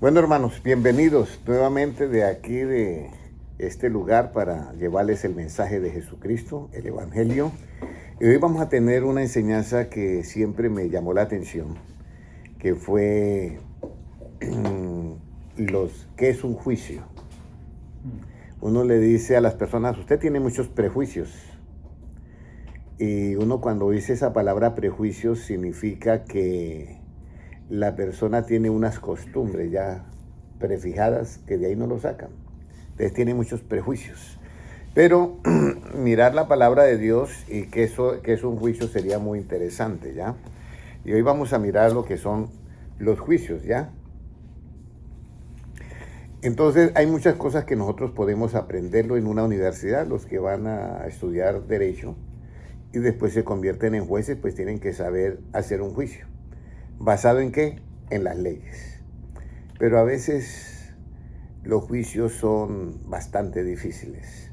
Bueno, hermanos, bienvenidos nuevamente de aquí, de este lugar, para llevarles el mensaje de Jesucristo, el Evangelio. Y hoy vamos a tener una enseñanza que siempre me llamó la atención, que fue ¿qué es un juicio? Uno le dice a las personas, usted tiene muchos prejuicios. Y uno, cuando dice esa palabra prejuicios, significa que la persona tiene unas costumbres ya prefijadas que de ahí no lo sacan. Entonces tiene muchos prejuicios. Pero mirar la palabra de Dios y que es un juicio sería muy interesante, ¿ya? Y hoy vamos a mirar lo que son los juicios, ¿ya? Entonces hay muchas cosas que nosotros podemos aprenderlo en una universidad. Los que van a estudiar derecho y después se convierten en jueces, pues tienen que saber hacer un juicio. ¿Basado en qué? En las leyes. Pero a veces los juicios son bastante difíciles.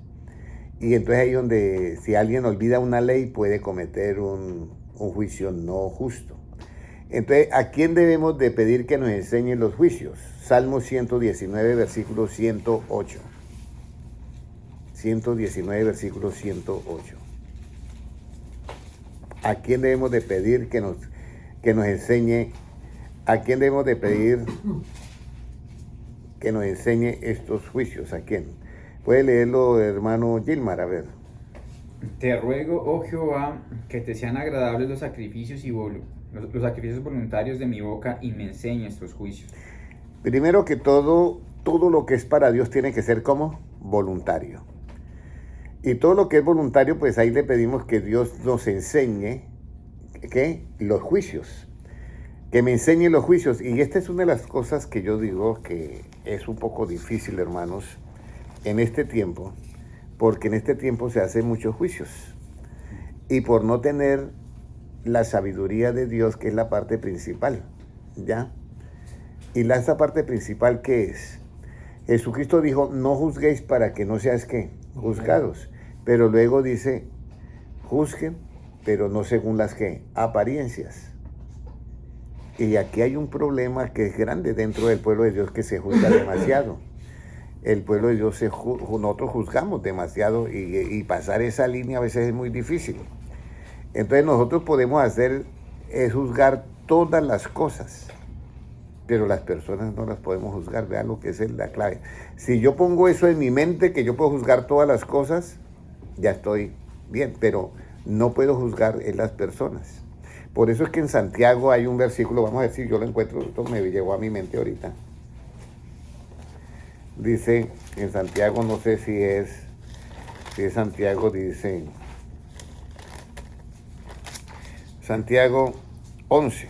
Y entonces ahí donde, si alguien olvida una ley, puede cometer un juicio no justo. Entonces, ¿a quién debemos de pedir que nos enseñen los juicios? Salmo 119, versículo 108. 119, versículo 108. ¿A quién debemos de pedir que nos enseñe? ¿A quién debemos de pedir que nos enseñe estos juicios? ¿A quién? Puede leerlo, hermano Gilmar, a ver. Te ruego, oh Jehová, que te sean agradables los sacrificios los sacrificios voluntarios de mi boca, y me enseñes tus juicios. Primero que todo lo que es para Dios tiene que ser como voluntario. Y todo lo que es voluntario, pues ahí le pedimos que Dios nos enseñe, ¿qué? Los juicios. Que me enseñe los juicios. Y esta es una de las cosas que yo digo que es un poco difícil, hermanos, en este tiempo, porque en este tiempo se hacen muchos juicios. Y por no tener la sabiduría de Dios, que es la parte principal, ¿ya? Y esa parte principal, ¿qué es? Jesucristo dijo, no juzguéis para que no seáis, ¿qué? Juzgados. Pero luego dice, juzguen, pero no según las, ¿qué? Apariencias. Y aquí hay un problema que es grande dentro del pueblo de Dios, que se juzga demasiado. El pueblo de Dios, nosotros juzgamos demasiado y pasar esa línea a veces es muy difícil. Entonces nosotros podemos hacer es juzgar todas las cosas, pero las personas no las podemos juzgar. Vean lo que es la clave. Si yo pongo eso en mi mente, que yo puedo juzgar todas las cosas, ya estoy bien, pero no puedo juzgar en las personas. Por eso es que en Santiago hay un versículo, vamos a decir, yo lo encuentro, esto me llegó a mi mente ahorita. Dice en Santiago, no sé si es Santiago, dice Santiago 11.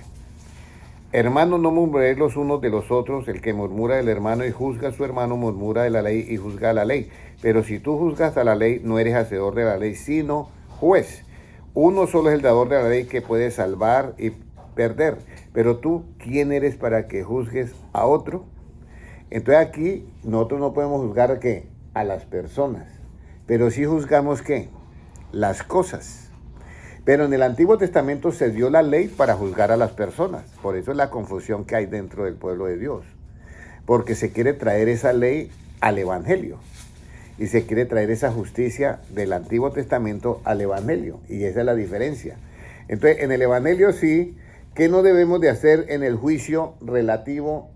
Hermanos, no murmuréis los unos de los otros. El que murmura del hermano y juzga a su hermano, murmura de la ley y juzga a la ley. Pero si tú juzgas a la ley, no eres hacedor de la ley, sino juez. Uno solo es el dador de la ley, que puede salvar y perder. Pero tú, ¿quién eres para que juzgues a otro? Entonces aquí nosotros no podemos juzgar ¿a qué? A las personas. Pero sí juzgamos ¿qué? Las cosas. Pero en el Antiguo Testamento se dio la ley para juzgar a las personas. Por eso es la confusión que hay dentro del pueblo de Dios. Porque se quiere traer esa ley al Evangelio. Y se quiere traer esa justicia del Antiguo Testamento al Evangelio. Y esa es la diferencia. Entonces, en el Evangelio sí, ¿qué no debemos de hacer en el juicio relativo?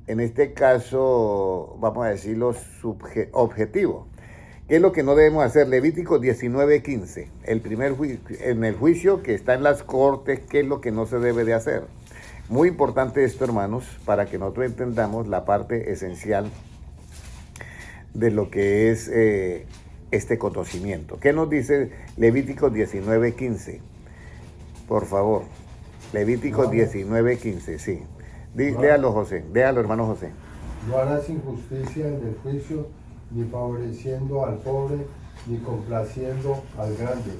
En este caso, vamos a decirlo, objetivo. ¿Qué es lo que no debemos hacer? Levítico 19:15. El primer juicio, en el juicio que está en las cortes, ¿qué es lo que no se debe de hacer? Muy importante esto, hermanos, para que nosotros entendamos la parte esencial de lo que es este conocimiento. ¿Qué nos dice Levítico 19:15? Por favor. Levítico 19:15, sí. Léalo, José. Léalo, hermano José. No harás injusticia en el juicio, ni favoreciendo al pobre, ni complaciendo al grande.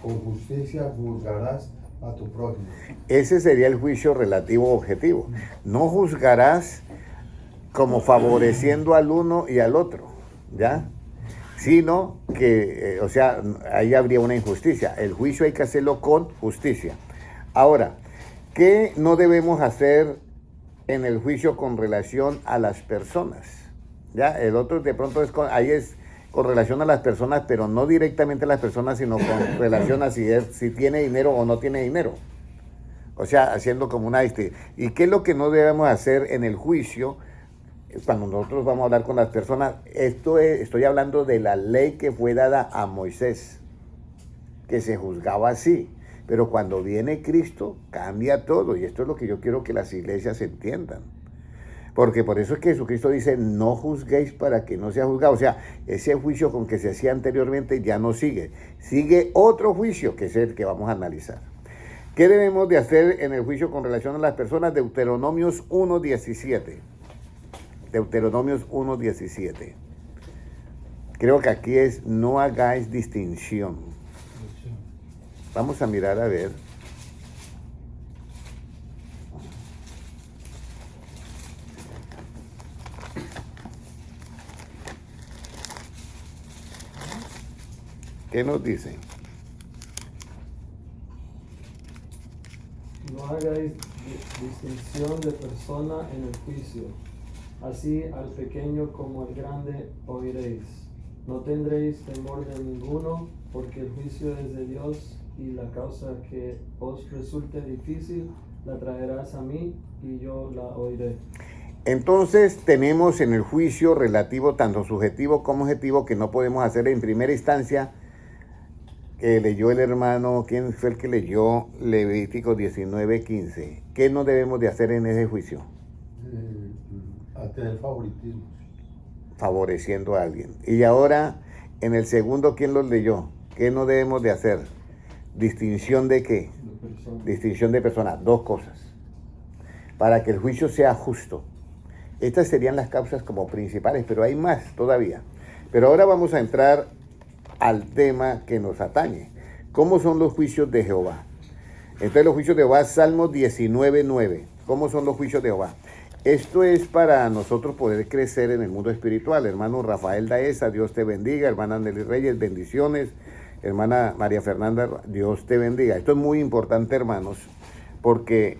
Con justicia juzgarás a tu prójimo. Ese sería el juicio relativo objetivo. No juzgarás como favoreciendo al uno y al otro, ¿ya? Sino que, o sea, ahí habría una injusticia. El juicio hay que hacerlo con justicia. Ahora, ¿qué no debemos hacer en el juicio con relación a las personas. Ya, el otro de pronto ahí es con relación a las personas, pero no directamente a las personas, sino con relación a si tiene dinero o no tiene dinero. O sea, haciendo como una ¿Y qué es lo que no debemos hacer en el juicio cuando nosotros vamos a hablar con las personas? Estoy hablando de la ley que fue dada a Moisés, que se juzgaba así. Pero cuando viene Cristo, cambia todo. Y esto es lo que yo quiero que las iglesias entiendan. Porque por eso es que Jesucristo dice, no juzguéis para que no sea juzgado. O sea, ese juicio con que se hacía anteriormente ya no sigue. Sigue otro juicio, que es el que vamos a analizar. ¿Qué debemos de hacer en el juicio con relación a las personas? Deuteronomios 1:17. Deuteronomios 1:17. Creo que aquí es, no hagáis distinción. Vamos a mirar a ver. ¿Qué nos dice? No hagáis distinción de persona en el juicio. Así al pequeño como al grande oiréis. No tendréis temor de ninguno, porque el juicio es de Dios, y la causa que os resulte difícil la traerás a mí, y yo la oiré. Entonces tenemos en el juicio relativo, tanto subjetivo como objetivo, que no podemos hacer en primera instancia, que leyó el hermano, ¿quién fue el que leyó Levítico 19:15? ¿Qué no debemos de hacer en ese juicio? A tener favoritismo. Favoreciendo a alguien. Y ahora, en el segundo, ¿quién los leyó? ¿Qué no debemos de hacer? ¿Distinción de qué? Distinción de personas. Dos cosas. Para que el juicio sea justo. Estas serían las causas como principales, pero hay más todavía. Pero ahora vamos a entrar al tema que nos atañe. ¿Cómo son los juicios de Jehová? Entonces los juicios de Jehová, Salmos 19:9. ¿Cómo son los juicios de Jehová? Esto es para nosotros poder crecer en el mundo espiritual. Hermano Rafael Daesa, Dios te bendiga. Hermana Nelly Reyes, bendiciones. Hermana María Fernanda, Dios te bendiga. Esto es muy importante, hermanos, porque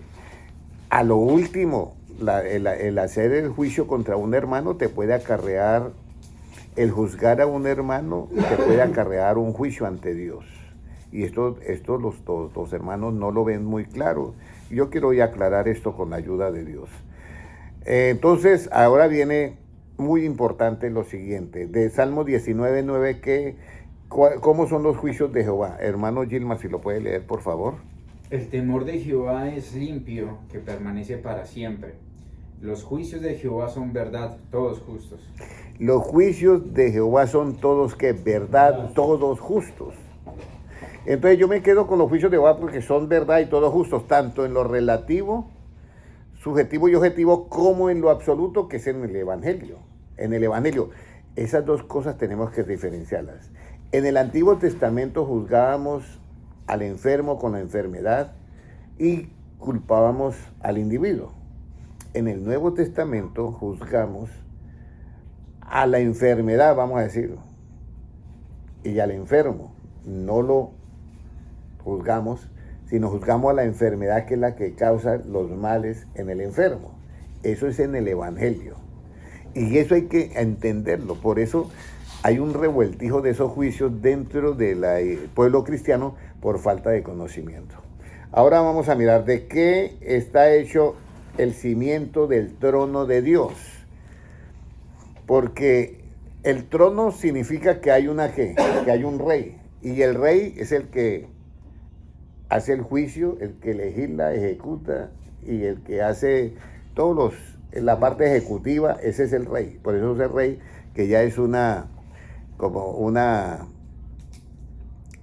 a lo último, el hacer el juicio contra un hermano te puede acarrear, el juzgar a un hermano te puede acarrear un juicio ante Dios. Y esto los hermanos no lo ven muy claro. Yo quiero hoy aclarar esto con la ayuda de Dios. Entonces, ahora viene muy importante lo siguiente. De Salmo 19:9, ¿cómo son los juicios de Jehová? Hermano Gilma, si lo puede leer, por favor. El temor de Jehová es limpio, que permanece para siempre. Los juicios de Jehová son verdad, todos justos. Los juicios de Jehová son todos, ¿qué? Verdad, todos justos. Entonces yo me quedo con los juicios de Jehová porque son verdad y todos justos, tanto en lo relativo, subjetivo y objetivo, como en lo absoluto, que es en el Evangelio. En el Evangelio, esas dos cosas tenemos que diferenciarlas. En el Antiguo Testamento juzgábamos al enfermo con la enfermedad y culpábamos al individuo. En el Nuevo Testamento juzgamos a la enfermedad, vamos a decir, y al enfermo. No lo juzgamos, sino juzgamos a la enfermedad, que es la que causa los males en el enfermo. Eso es en el Evangelio. Y eso hay que entenderlo. Por eso hay un revueltijo de esos juicios dentro del pueblo cristiano por falta de conocimiento. Ahora vamos a mirar de qué está hecho el cimiento del trono de Dios. Porque el trono significa que hay que hay un rey. Y el rey es el que hace el juicio, el que legisla, ejecuta, y el que hace la parte ejecutiva, ese es el rey. Por eso es el rey, que ya es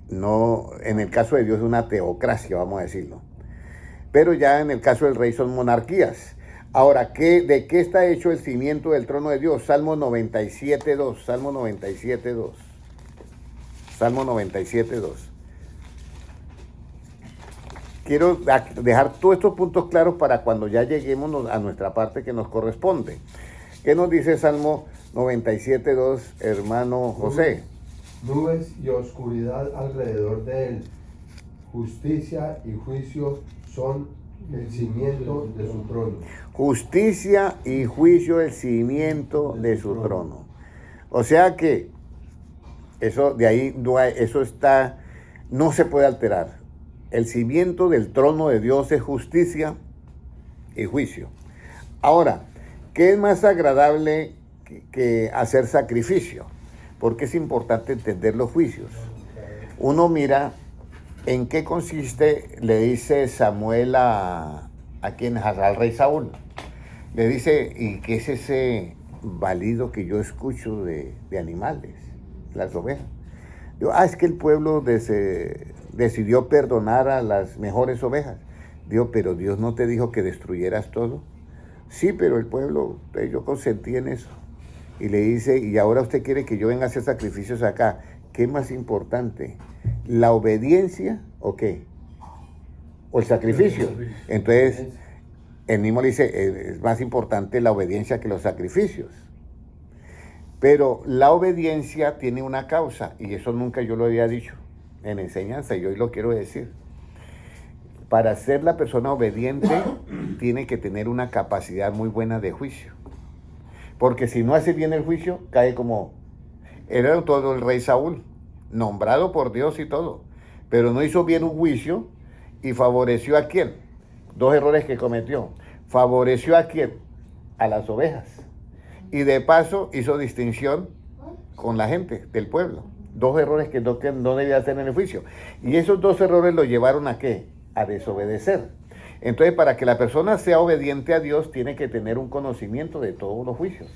no, en el caso de Dios es una teocracia, vamos a decirlo. Pero ya en el caso del rey son monarquías. Ahora, ¿de qué está hecho el cimiento del trono de Dios? Salmo 97:2. Salmo 97:2. Salmo 97:2. Quiero dejar todos estos puntos claros para cuando ya lleguemos a nuestra parte que nos corresponde. ¿Qué nos dice Salmo 97:2, hermano José? Nubes y oscuridad alrededor de él. Justicia y juicio son el cimiento de su trono. Justicia y juicio, el cimiento de su trono. O sea que eso de ahí eso está, no se puede alterar. El cimiento del trono de Dios es justicia y juicio. Ahora, ¿qué es más agradable que hacer sacrificio? Porque es importante entender los juicios. Uno mira en qué consiste, le dice Samuel al rey Saúl. Le dice, ¿y qué es ese balido que yo escucho de animales, las ovejas? Digo, es que el pueblo decidió perdonar a las mejores ovejas. Digo, pero Dios no te dijo que destruyeras todo. Sí, pero el pueblo, yo consentí en eso. Y le dice, y ahora usted quiere que yo venga a hacer sacrificios acá. ¿Qué es más importante? ¿La obediencia o qué? ¿O el sacrificio? Entonces, él mismo le dice, es más importante la obediencia que los sacrificios. Pero la obediencia tiene una causa, y eso nunca yo lo había dicho en enseñanza, y hoy lo quiero decir. Para ser la persona obediente, tiene que tener una capacidad muy buena de juicio. Porque si no hace bien el juicio, cae como... Era todo el rey Saúl, nombrado por Dios y todo, pero no hizo bien un juicio y favoreció a quién. Dos errores que cometió. Favoreció a quién, a las ovejas, y de paso hizo distinción con la gente del pueblo. Dos errores que no debía hacer en el juicio, y esos dos errores lo llevaron a ¿qué? A desobedecer. Entonces, para que la persona sea obediente a Dios, tiene que tener un conocimiento de todos los juicios.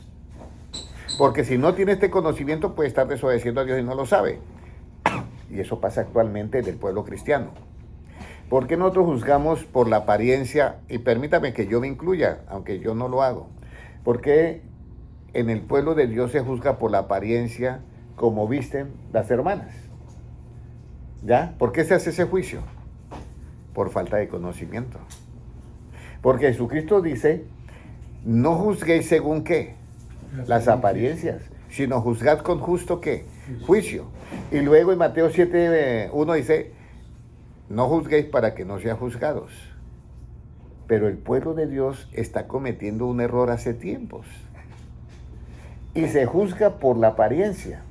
Porque si no tiene este conocimiento, puede estar desobedeciendo a Dios y no lo sabe. Y eso pasa actualmente en el pueblo cristiano. ¿Por qué nosotros juzgamos por la apariencia? Y permítame que yo me incluya, aunque yo no lo hago. ¿Por qué en el pueblo de Dios se juzga por la apariencia como visten las hermanas? ¿Ya? ¿Por qué se hace ese juicio? Por falta de conocimiento. Porque Jesucristo dice, no juzguéis según qué, las apariencias, sino juzgad con justo qué, juicio. Y luego en Mateo 7:1 dice, no juzguéis para que no sean juzgados. Pero el pueblo de Dios está cometiendo un error hace tiempos. Y se juzga por la apariencia.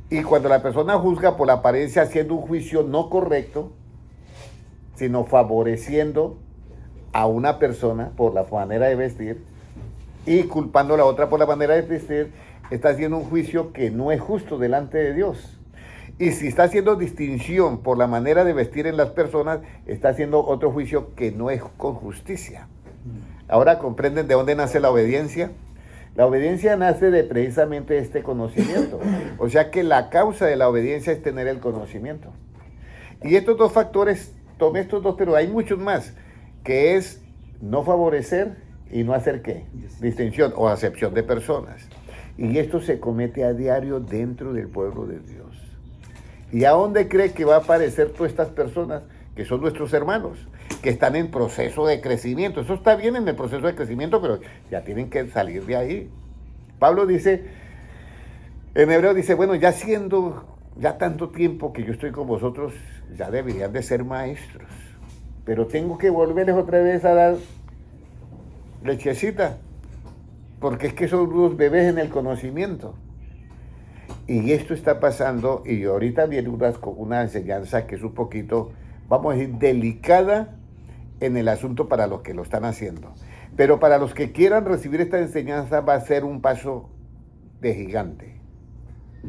Y cuando la persona juzga por la apariencia haciendo un juicio no correcto, sino favoreciendo a una persona por la manera de vestir y culpando a la otra por la manera de vestir, está haciendo un juicio que no es justo delante de Dios. Y si está haciendo distinción por la manera de vestir en las personas, está haciendo otro juicio que no es con justicia. Ahora comprenden de dónde nace la obediencia. La obediencia nace de precisamente este conocimiento. O sea que la causa de la obediencia es tener el conocimiento. Y estos dos factores, tomé estos dos, pero hay muchos más, que es no favorecer y no hacer ¿qué? Distinción o acepción de personas. Y esto se comete a diario dentro del pueblo de Dios. ¿Y a dónde cree que va a aparecer todas estas personas que son nuestros hermanos, que están en proceso de crecimiento? Eso está bien en el proceso de crecimiento, pero ya tienen que salir de ahí. Pablo dice, en Hebreo dice, bueno, ya tanto tiempo que yo estoy con vosotros, ya deberían de ser maestros. Pero tengo que volverles otra vez a dar lechecita, porque es que son unos bebés en el conocimiento. Y esto está pasando, y ahorita viene una enseñanza que es un poquito, vamos a decir, delicada en el asunto para los que lo están haciendo. Pero para los que quieran recibir esta enseñanza va a ser un paso de gigante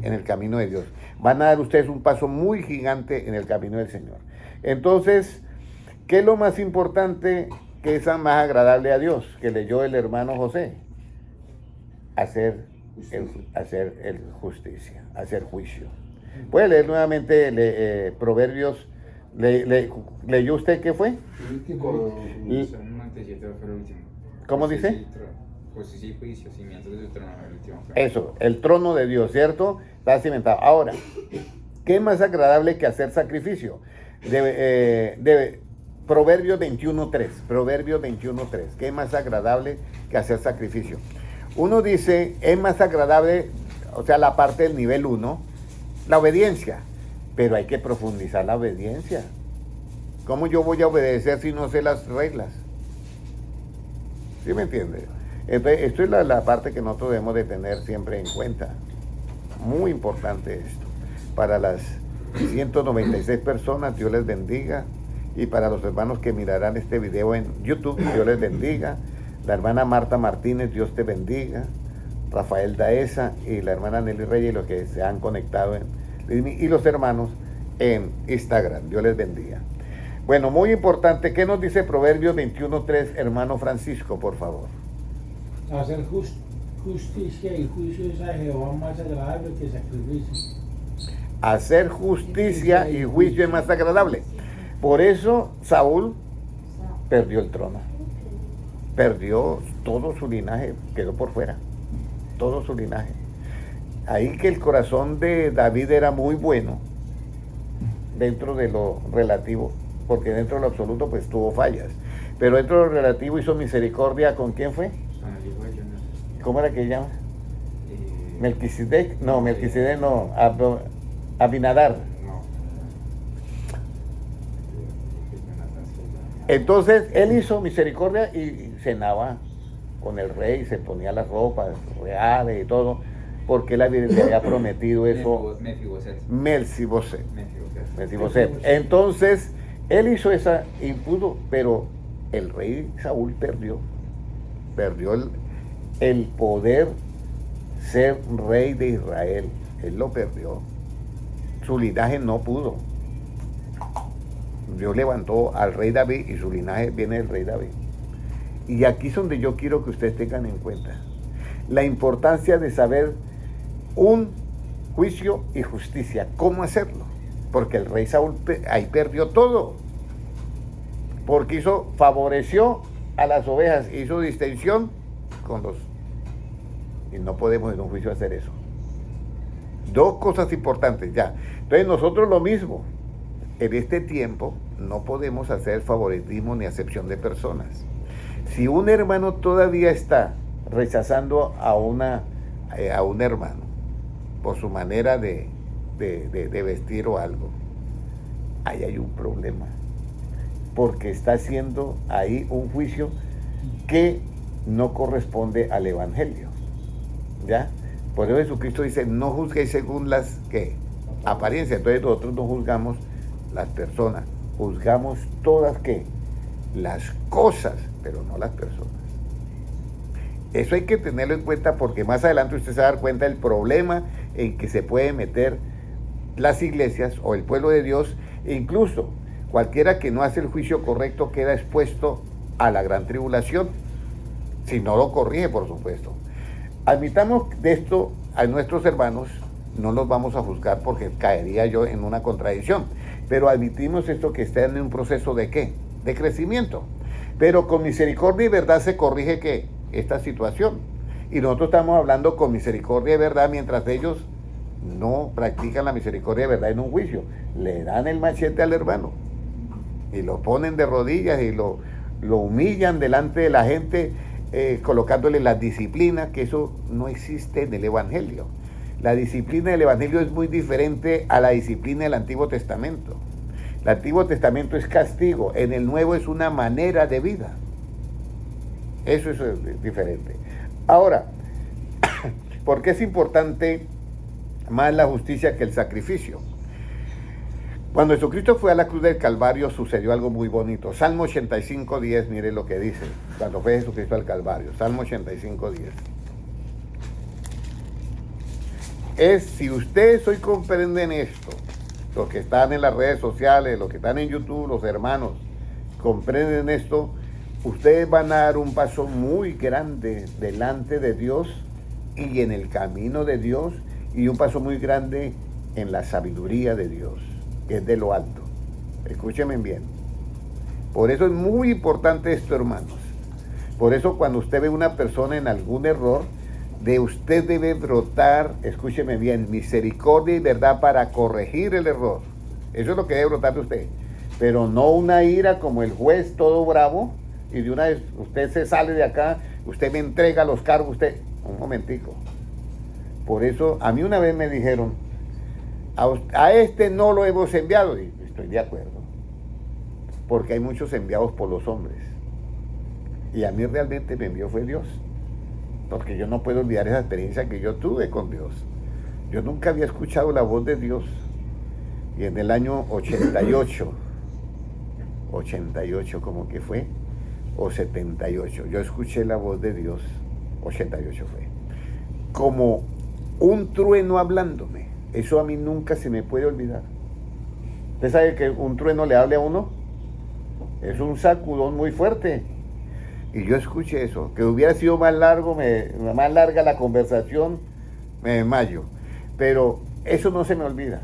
en el camino de Dios. Van a dar ustedes un paso muy gigante en el camino del Señor. Entonces, ¿qué es lo más importante que es más agradable a Dios? Que leyó el hermano José. Hacer justicia, hacer juicio. Puede leer nuevamente Proverbios. ¿Leyó usted qué fue? ¿Cómo dice? Justicia y juicio, cimientos de su trono, el último. Eso, el trono de Dios, ¿cierto? Está cimentado. Ahora, ¿qué es más agradable que hacer sacrificio? Proverbios 21:3. Proverbios 21:3. ¿Qué es más agradable que hacer sacrificio? Uno dice, es más agradable, o sea, la parte del nivel 1, la obediencia. Pero hay que profundizar la obediencia. ¿Cómo yo voy a obedecer si no sé las reglas? ¿Sí me entiende? Entonces, esto es la parte que nosotros debemos de tener siempre en cuenta. Muy importante esto. Para las 196 personas, Dios les bendiga. Y para los hermanos que mirarán este video en YouTube, Dios les bendiga. La hermana Marta Martínez, Dios te bendiga. Rafael Daesa y la hermana Nelly Reyes, los que se han conectado y los hermanos en Instagram. Dios les bendiga. Bueno, muy importante, ¿qué nos dice Proverbios 21:3, hermano Francisco, por favor? Hacer justicia y juicio es a Jehová más agradable que sacrificio. Hacer justicia y juicio es más agradable. Por eso Saúl perdió el trono. Perdió todo su linaje, quedó por fuera. Todo su linaje. Ahí que el corazón de David era muy bueno, dentro de lo relativo, porque dentro de lo absoluto pues tuvo fallas. Pero dentro de lo relativo hizo misericordia, ¿con quién fue? Con el hijo de Jonás. ¿Cómo era que llama? Eh, Melquisedec, no, Melquisedec no, Abinadar. No. Entonces él hizo misericordia y cenaba con el rey, se ponía las ropas reales y todo, porque él le había prometido eso. Mefiboset. Mefiboset. Entonces él hizo esa y pudo, pero el rey Saúl perdió el poder ser rey de Israel. Él lo perdió. Su linaje no pudo. Dios levantó al rey David y su linaje viene del rey David. Y aquí es donde yo quiero que ustedes tengan en cuenta la importancia de saber un juicio y justicia. ¿Cómo hacerlo? Porque el rey Saúl ahí perdió todo. Porque favoreció a las ovejas, hizo distinción con los... Y no podemos en un juicio hacer eso. Dos cosas importantes ya. Entonces nosotros lo mismo. En este tiempo no podemos hacer favoritismo ni acepción de personas. Si un hermano todavía está rechazando a un hermano por su manera de vestir o algo, ahí hay un problema. Porque está haciendo ahí un juicio que no corresponde al Evangelio. ¿Ya? Por eso Jesucristo dice, no juzguéis según las apariencias. Entonces nosotros no juzgamos las personas, juzgamos todas las cosas, pero no las personas. Eso hay que tenerlo en cuenta porque más adelante usted se va a dar cuenta del problema en que se puede meter las iglesias o el pueblo de Dios, e incluso cualquiera que no hace el juicio correcto queda expuesto a la gran tribulación, si no lo corrige, por supuesto. Admitamos de esto a nuestros hermanos, no los vamos a juzgar porque caería yo en una contradicción, pero admitimos esto, que están en un proceso de ¿qué? De crecimiento. Pero con misericordia y verdad se corrige ¿qué? Esta situación. Y nosotros estamos hablando con misericordia y verdad mientras ellos no practican la misericordia y verdad en un juicio. Le dan el machete al hermano y lo ponen de rodillas y lo humillan delante de la gente, colocándole la disciplina, que eso no existe en el Evangelio. La disciplina del Evangelio es muy diferente a la disciplina del Antiguo Testamento. El Antiguo Testamento es castigo, en el Nuevo es una manera de vida. Eso es diferente. Ahora, ¿por qué es importante más la justicia que el sacrificio? Cuando Jesucristo fue a la cruz del Calvario sucedió algo muy bonito. Salmo 85:10, mire lo que dice, cuando fue Jesucristo al Calvario. Salmo 85:10. Si ustedes hoy comprenden esto, los que están en las redes sociales, los que están en YouTube, los hermanos, comprenden esto, ustedes van a dar un paso muy grande delante de Dios y en el camino de Dios, y un paso muy grande en la sabiduría de Dios, que es de lo alto. Escúchenme bien. Por eso es muy importante esto, hermanos. Por eso cuando usted ve una persona en algún error, de usted debe brotar, escúcheme bien, misericordia y verdad para corregir el error. Eso es lo que debe brotar de usted. Pero no una ira como el juez todo bravo, y de una vez usted se sale de acá, usted me entrega los cargos, usted, un momentico. Por eso, a mí una vez me dijeron, a este no lo hemos enviado, y estoy de acuerdo. porque hay muchos enviados por los hombres. Y a mí realmente me envió fue Dios, porque yo no puedo olvidar esa experiencia que yo tuve con Dios. Yo nunca había escuchado la voz de Dios. Y en el año 88 como que fue, o 78, yo escuché la voz de Dios, 88 fue, como un trueno hablándome. Eso a mí nunca se me puede olvidar. ¿Usted sabe que un trueno le hable a uno? Es un sacudón muy fuerte. Y yo escuché eso, que hubiera sido más larga la conversación, me desmayo. Pero eso no se me olvida.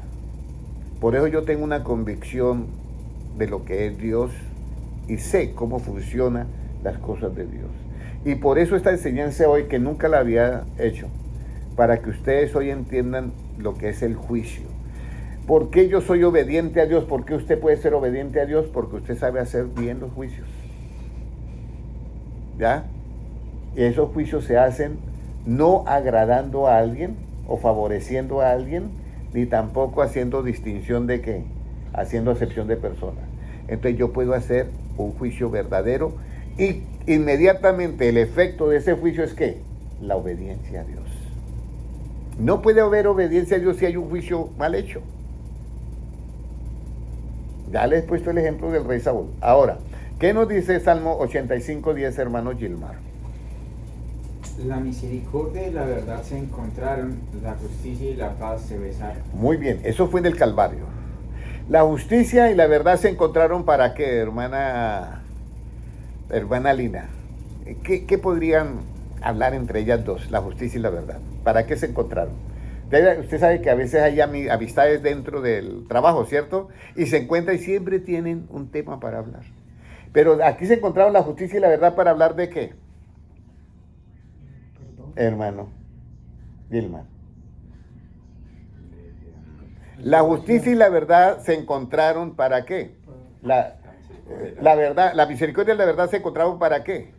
Por eso yo tengo una convicción de lo que es Dios y sé cómo funcionan las cosas de Dios. Y por eso esta enseñanza hoy, que nunca la había hecho, para que ustedes hoy entiendan lo que es el juicio. ¿Por qué yo soy obediente a Dios? ¿Por qué usted puede ser obediente a Dios? Porque usted sabe hacer bien los juicios. ¿Ya? Y esos juicios se hacen no agradando a alguien o favoreciendo a alguien, ni tampoco haciendo distinción de qué, haciendo acepción de personas. Entonces yo puedo hacer un juicio verdadero y inmediatamente el efecto de ese juicio es ¿qué? La obediencia a Dios. No puede haber obediencia a Dios si hay un juicio mal hecho. Ya les he puesto el ejemplo del rey Saúl. Ahora, ¿qué nos dice Salmo 85:10, hermano Gilmar? La misericordia y la verdad se encontraron, la justicia y la paz se besaron. Muy bien, eso fue en el Calvario. La justicia y la verdad se encontraron ¿para qué, hermana Lina? ¿Qué podrían hablar entre ellas dos, la justicia y la verdad? ¿Para qué se encontraron? Usted sabe que a veces hay amistades dentro del trabajo, ¿cierto? Y se encuentran y siempre tienen un tema para hablar. Pero aquí se encontraron la justicia y la verdad para hablar ¿de qué? Hermano Gilmar. La justicia y la verdad se encontraron ¿para qué? La verdad, la misericordia y la verdad se encontraron ¿para qué?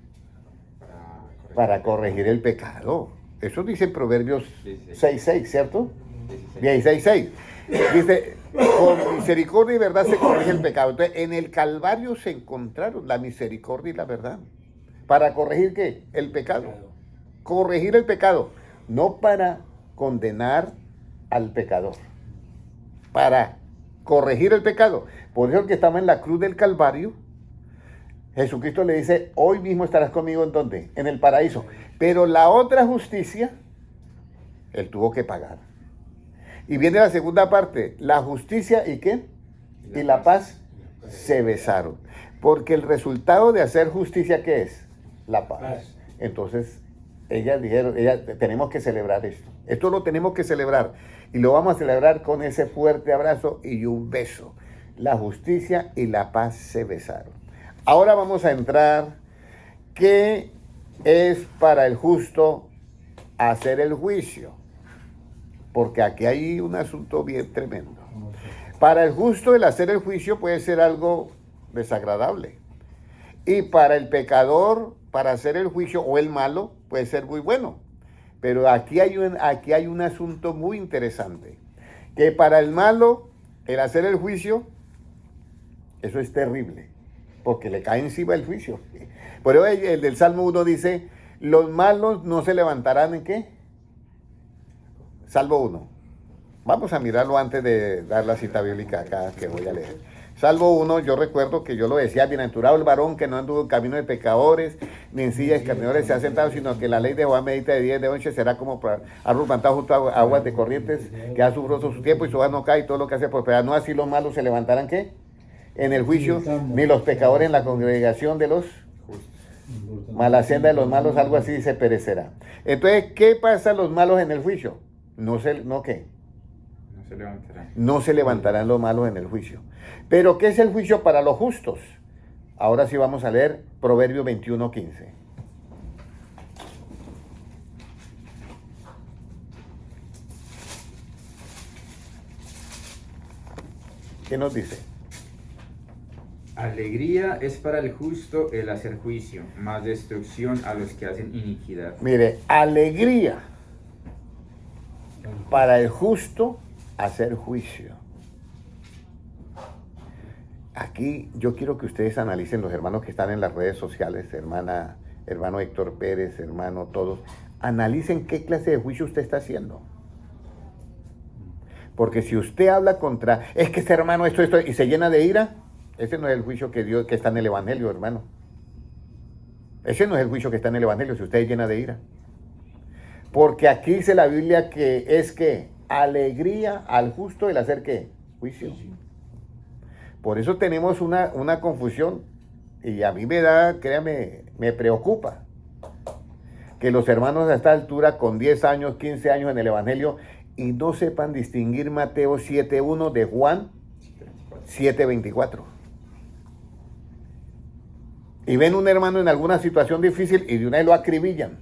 Para corregir el pecado. Eso dice en Proverbios 6:6, ¿cierto? 16:6. Dice, con misericordia y verdad se corrige el pecado. Entonces, en el Calvario se encontraron la misericordia y la verdad. ¿Para corregir qué? El pecado. Corregir el pecado, no para condenar al pecador, para corregir el pecado. Por eso el que estaba en la cruz del Calvario, Jesucristo le dice, hoy mismo estarás conmigo ¿en dónde? En el paraíso. Pero la otra justicia, él tuvo que pagar. Y viene la segunda parte, la justicia y ¿qué? Y la paz se besaron. Porque el resultado de hacer justicia, ¿qué es? La paz. Entonces, ellas dijeron, tenemos que celebrar esto. Esto lo tenemos que celebrar. Y lo vamos a celebrar con ese fuerte abrazo y un beso. La justicia y la paz se besaron. Ahora vamos a entrar, ¿qué es para el justo hacer el juicio? Porque aquí hay un asunto bien tremendo. Para el justo el hacer el juicio puede ser algo desagradable. Y para el pecador, para hacer el juicio o el malo, puede ser muy bueno. Pero aquí hay un asunto muy interesante. Que para el malo, el hacer el juicio, eso es terrible. Porque le cae encima el juicio. Por eso el del Salmo 1 dice, los malos no se levantarán ¿en qué? Salmo 1. Vamos a mirarlo antes de dar la cita bíblica acá que voy a leer. Salmo 1, yo recuerdo que yo lo decía, bienaventurado el varón que no anduvo en camino de pecadores, ni en silla de escarnecedores se ha sentado, sino que la ley de Jehová medita de día y de noche, será como árbol plantado junto a aguas de corrientes, que da su fruto su tiempo y su hoja no cae, y todo lo que hace prosperar. No así los malos se levantarán, ¿qué? En el juicio, ni los pecadores en la congregación de los mala senda de los malos, algo así se perecerá. Entonces, ¿qué pasa a los malos en el juicio? No se levantarán. No se levantarán los malos en el juicio. Pero, ¿qué es el juicio para los justos? Ahora sí vamos a leer Proverbios 21:15. ¿Qué nos dice? Alegría es para el justo el hacer juicio, más destrucción a los que hacen iniquidad. Mire, alegría para el justo hacer juicio. aquí yo quiero que ustedes analicen, los hermanos que están en las redes sociales, hermano Héctor Pérez, hermano todos, analicen qué clase de juicio usted está haciendo. Porque si usted habla contra, es que este hermano esto, y se llena de ira, ese no es el juicio que está en el Evangelio, hermano. Ese no es el juicio que está en el Evangelio, si usted es llena de ira. Porque aquí dice la Biblia que es que alegría al justo el hacer ¿qué? Juicio. Por eso tenemos una confusión. Y a mí me da, créame, me preocupa que los hermanos a esta altura con 10 años, 15 años en el Evangelio y no sepan distinguir Mateo 7.1 de Juan 7.24. Y ven un hermano en alguna situación difícil y de una vez lo acribillan.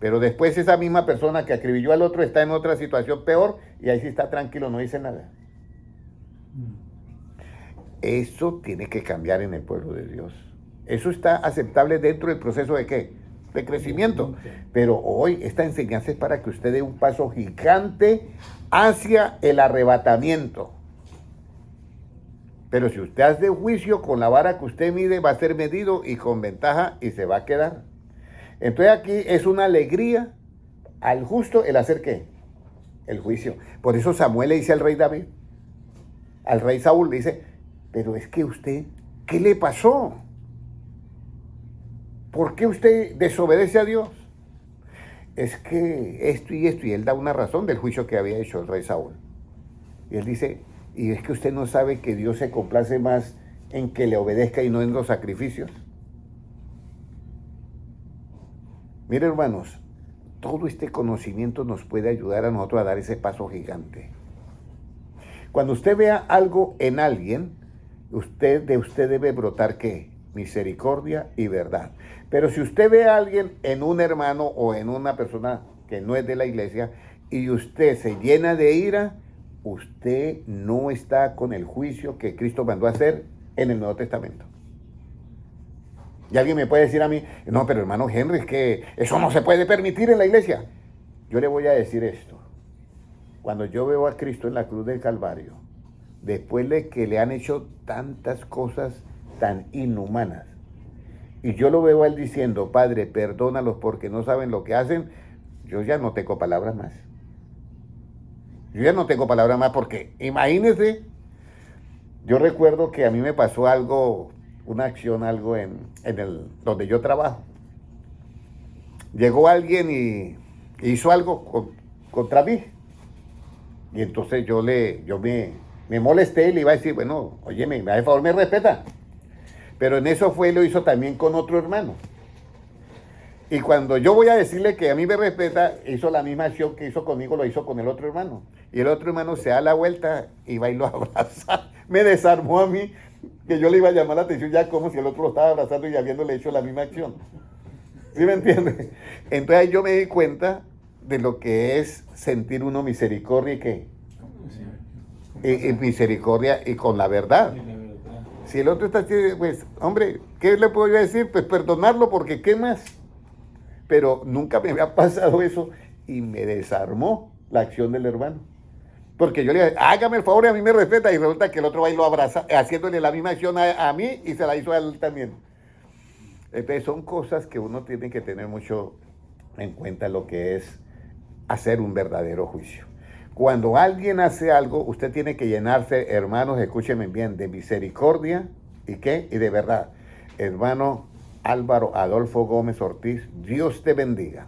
Pero después esa misma persona que acribilló al otro está en otra situación peor y ahí sí está tranquilo, no dice nada. Eso tiene que cambiar en el pueblo de Dios. Eso está aceptable dentro del proceso de ¿qué? De crecimiento. Pero hoy esta enseñanza es para que usted dé un paso gigante hacia el arrebatamiento. Pero si usted hace juicio con la vara que usted mide, va a ser medido y con ventaja y se va a quedar. Entonces aquí es una alegría al justo el hacer ¿qué? El juicio. Por eso Samuel le dice al rey David, al rey Saúl, le dice, pero es que usted, ¿qué le pasó? ¿Por qué usted desobedece a Dios? Es que esto, y él da una razón del juicio que había hecho el rey Saúl. Y él dice, y es que usted no sabe que Dios se complace más en que le obedezca y no en los sacrificios. Mire, hermanos, todo este conocimiento nos puede ayudar a nosotros a dar ese paso gigante. Cuando usted vea algo en alguien, de usted debe brotar ¿qué? Misericordia y verdad. Pero si usted ve a alguien en un hermano o en una persona que no es de la iglesia y usted se llena de ira, usted no está con el juicio que Cristo mandó a hacer en el Nuevo Testamento. Y alguien me puede decir a mí, no, pero hermano Henry, es que eso no se puede permitir en la iglesia. Yo le voy a decir esto. Cuando yo veo a Cristo en la cruz del Calvario, después de que le han hecho tantas cosas tan inhumanas, y yo lo veo a él diciendo, Padre, perdónalos porque no saben lo que hacen, yo ya no tengo palabras más. Yo ya no tengo palabras más porque, imagínense, yo recuerdo que a mí me pasó algo, una acción, algo donde yo trabajo. Llegó alguien y hizo algo contra mí. Y entonces yo me molesté y le iba a decir, bueno, óyeme, me hace favor, me respeta. Pero en eso lo hizo también con otro hermano. Y cuando yo voy a decirle que a mí me respeta, hizo la misma acción que hizo conmigo, lo hizo con el otro hermano. Y el otro hermano se da la vuelta y va y lo abraza. Me desarmó a mí, que yo le iba a llamar la atención ya como si el otro lo estaba abrazando y habiéndole hecho la misma acción. ¿Sí me entiende? Entonces yo me di cuenta de lo que es sentir uno misericordia y qué. Y misericordia y con la verdad. Si el otro está así, pues, hombre, ¿qué le puedo yo decir? Pues perdonarlo porque ¿qué más? Pero nunca me había pasado eso y me desarmó la acción del hermano. Porque yo le dije, hágame el favor y a mí me respeta. Y resulta que el otro va y lo abraza, haciéndole la misma acción a mí y se la hizo a él también. Entonces son cosas que uno tiene que tener mucho en cuenta lo que es hacer un verdadero juicio. Cuando alguien hace algo, usted tiene que llenarse, hermanos, escúchenme bien, de misericordia y ¿qué? Y de verdad. Hermano Álvaro Adolfo Gómez Ortiz, Dios te bendiga.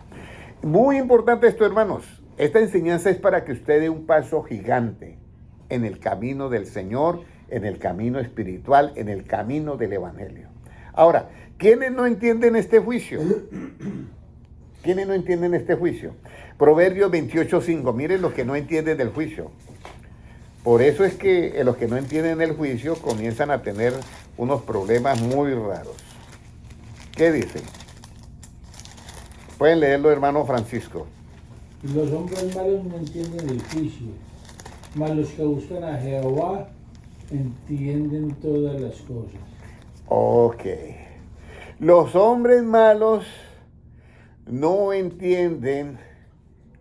Muy importante esto, hermanos. Esta enseñanza es para que usted dé un paso gigante en el camino del Señor, en el camino espiritual, en el camino del Evangelio. Ahora, ¿quiénes no entienden este juicio? ¿Quiénes no entienden este juicio? Proverbios 28:5. Miren los que no entienden del juicio. Por eso es que los que no entienden el juicio comienzan a tener unos problemas muy raros. ¿Qué dice? Pueden leerlo, hermano Francisco. Los hombres malos no entienden el juicio, mas los que buscan a Jehová entienden todas las cosas. Ok. Los hombres malos no entienden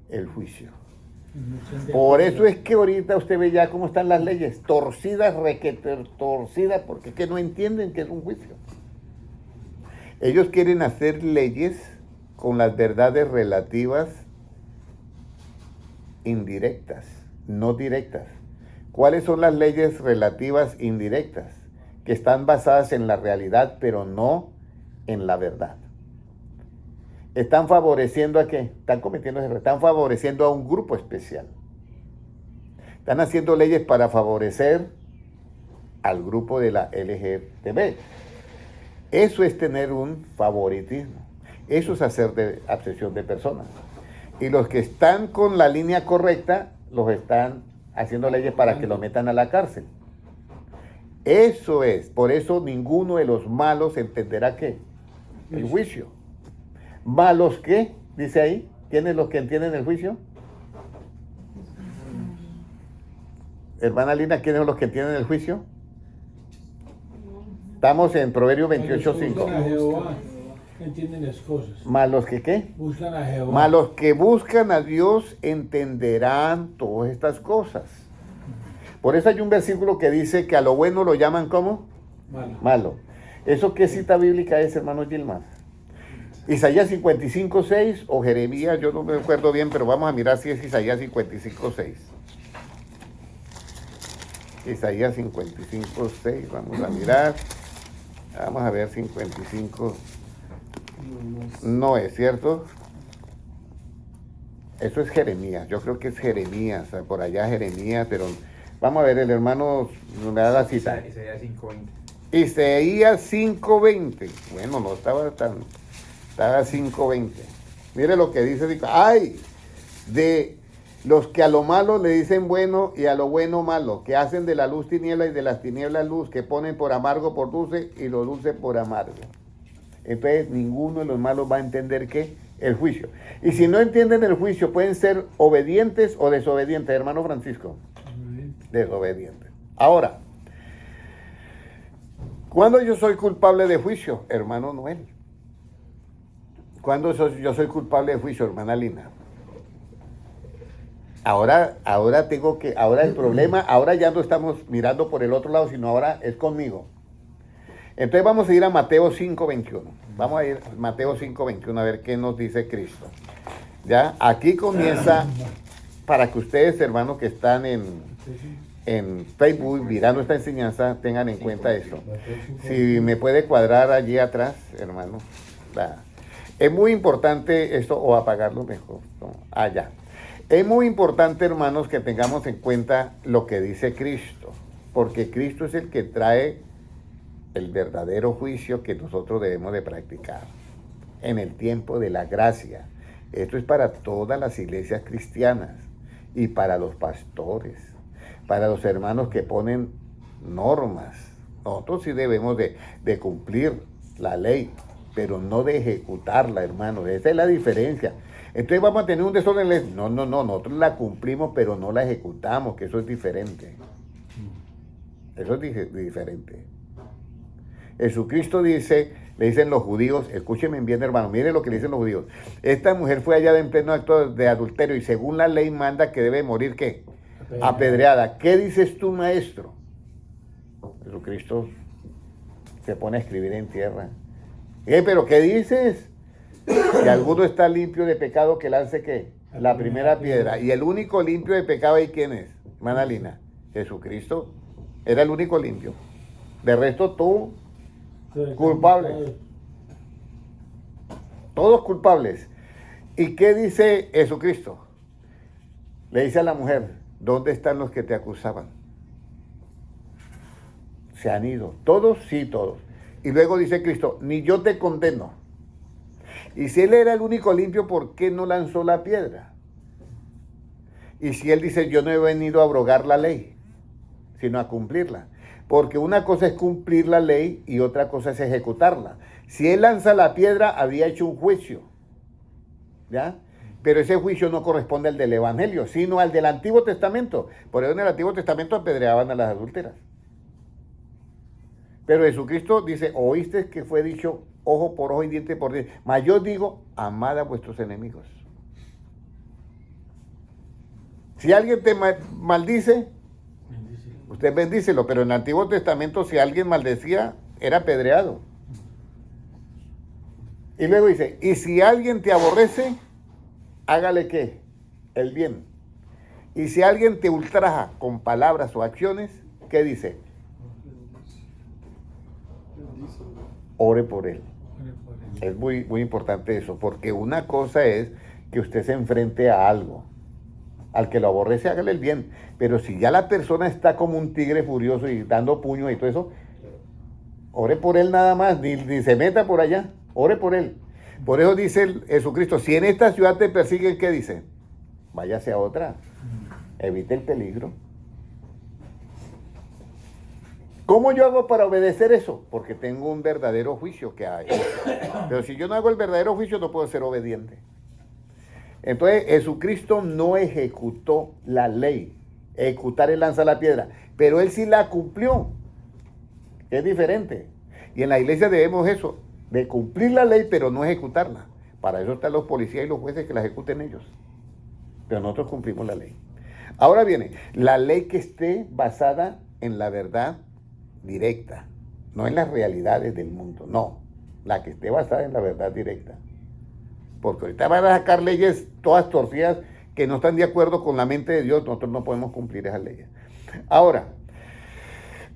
el juicio. Por eso es que ahorita usted ve ya cómo están las leyes, torcidas, requete torcidas, porque es que no entienden que es un juicio. Ellos quieren hacer leyes con las verdades relativas indirectas, no directas. ¿Cuáles son las leyes relativas indirectas? Que están basadas en la realidad, pero no en la verdad. ¿Están favoreciendo a qué? Están cometiendo errores. Están favoreciendo a un grupo especial. Están haciendo leyes para favorecer al grupo de la LGTB. Eso es tener un favoritismo. Eso es hacer de acepción de personas. Y los que están con la línea correcta, los están haciendo leyes para que lo metan a la cárcel. Eso es. Por eso ninguno de los malos entenderá qué. El juicio. ¿Malos qué? Dice ahí. ¿Quiénes los que entienden el juicio? Hermana Lina, ¿quiénes son los que entienden el juicio? Estamos en Proverbios 28:5. Buscan a Jehová, entienden las cosas. ¿Malos que qué? Buscan a Jehová. Malos que buscan a Dios entenderán todas estas cosas. Por eso hay un versículo que dice que a lo bueno lo llaman ¿cómo? Malo. Malo. ¿Eso qué cita bíblica es, hermano Gilmar? Isaías 55:6 o Jeremías, yo no me acuerdo bien, pero vamos a mirar si es Isaías 55:6. Isaías 55:6, vamos a mirar. Vamos a ver 55. No es cierto. Eso es Jeremías, yo creo que es Jeremías, por allá Jeremías, pero vamos a ver, el hermano me da la cita. Isaías 5:20. Isaías 5:20. Bueno, no estaba tan... Estaba 5:20. Mire lo que dice. ¡Ay! De los que a lo malo le dicen bueno y a lo bueno malo, que hacen de la luz tiniebla y de las tinieblas luz, que ponen por amargo por dulce y lo dulce por amargo. Entonces, ninguno de los malos va a entender ¿qué? El juicio. Y si no entienden el juicio, pueden ser obedientes o desobedientes, hermano Francisco. Desobedientes. Ahora, ¿cuándo yo soy culpable de juicio, hermano Noel? ¿Cuándo yo soy culpable de juicio, hermana Lina? Ahora el problema, ahora ya no estamos mirando por el otro lado, sino ahora es conmigo. Entonces vamos a ir a Mateo 5:21. Vamos a ir a Mateo 5:21 a ver qué nos dice Cristo. Ya, aquí comienza, para que ustedes, hermanos, que están en Facebook mirando esta enseñanza, tengan en cuenta esto. Si me puede cuadrar allí atrás, hermano. Es muy importante esto, o apagarlo mejor. No, allá. Es muy importante, hermanos, que tengamos en cuenta lo que dice Cristo, porque Cristo es el que trae el verdadero juicio que nosotros debemos de practicar en el tiempo de la gracia. Esto es para todas las iglesias cristianas y para los pastores, para los hermanos que ponen normas. Nosotros sí debemos de cumplir la ley, pero no de ejecutarla, hermano. Esa es la diferencia. Entonces vamos a tener un desorden. No, nosotros la cumplimos, pero no la ejecutamos, que eso es diferente. Eso es diferente. Jesucristo dice, le dicen los judíos, escúchenme bien, hermano, miren lo que le dicen los judíos. Esta mujer fue hallada en pleno acto de adulterio y según la ley manda que debe morir, ¿qué? Apedreada. ¿Qué dices tú, maestro? Jesucristo se pone a escribir en tierra. ¿Pero qué dices? Que alguno está limpio de pecado, que lance ¿qué? La primera piedra. Y el único limpio de pecado, ¿y quién es? Hermana Lina, Jesucristo era el único limpio. De resto, tú, culpables. Todos culpables. ¿Y qué dice Jesucristo? Le dice a la mujer, ¿dónde están los que te acusaban? Se han ido. ¿Todos? Sí, todos. Y luego dice Cristo, ni yo te condeno. Y si él era el único limpio, ¿por qué no lanzó la piedra? Y si él dice, yo no he venido a abrogar la ley, sino a cumplirla. Porque una cosa es cumplir la ley y otra cosa es ejecutarla. Si él lanza la piedra, había hecho un juicio. ¿Ya? Pero ese juicio no corresponde al del Evangelio, sino al del Antiguo Testamento. Por eso en el Antiguo Testamento apedreaban a las adúlteras. Pero Jesucristo dice, oíste que fue dicho ojo por ojo y diente por diente. Mas yo digo, amad a vuestros enemigos. Si alguien te maldice, Bendícelo. usted bendícelo, pero en el Antiguo Testamento si alguien maldecía, era apedreado. Y luego dice, y si alguien te aborrece, hágale ¿qué? El bien. Y si alguien te ultraja con palabras o acciones, ¿qué dice? Ore por él. Ore por él. Es muy, muy importante eso, porque una cosa es que usted se enfrente a algo. Al que lo aborrece, hágale el bien. Pero si ya la persona está como un tigre furioso y dando puño y todo eso, ore por él nada más, ni se meta por allá, ore por él. Por eso dice Jesucristo, si en esta ciudad te persiguen, ¿qué dice? Váyase a otra, evite el peligro. ¿Cómo yo hago para obedecer eso? Porque tengo un verdadero juicio que hay. Pero si yo no hago el verdadero juicio, no puedo ser obediente. Entonces, Jesucristo no ejecutó la ley. Ejecutar el lanza la piedra. Pero él sí la cumplió. Es diferente. Y en la iglesia debemos eso, de cumplir la ley, pero no ejecutarla. Para eso están los policías y los jueces que la ejecuten ellos. Pero nosotros cumplimos la ley. Ahora viene, la ley que esté basada en la verdad directa, no en las realidades del mundo, no, la que esté basada en la verdad directa. Porque ahorita van a sacar leyes todas torcidas que no están de acuerdo con la mente de Dios, nosotros no podemos cumplir esas leyes. Ahora,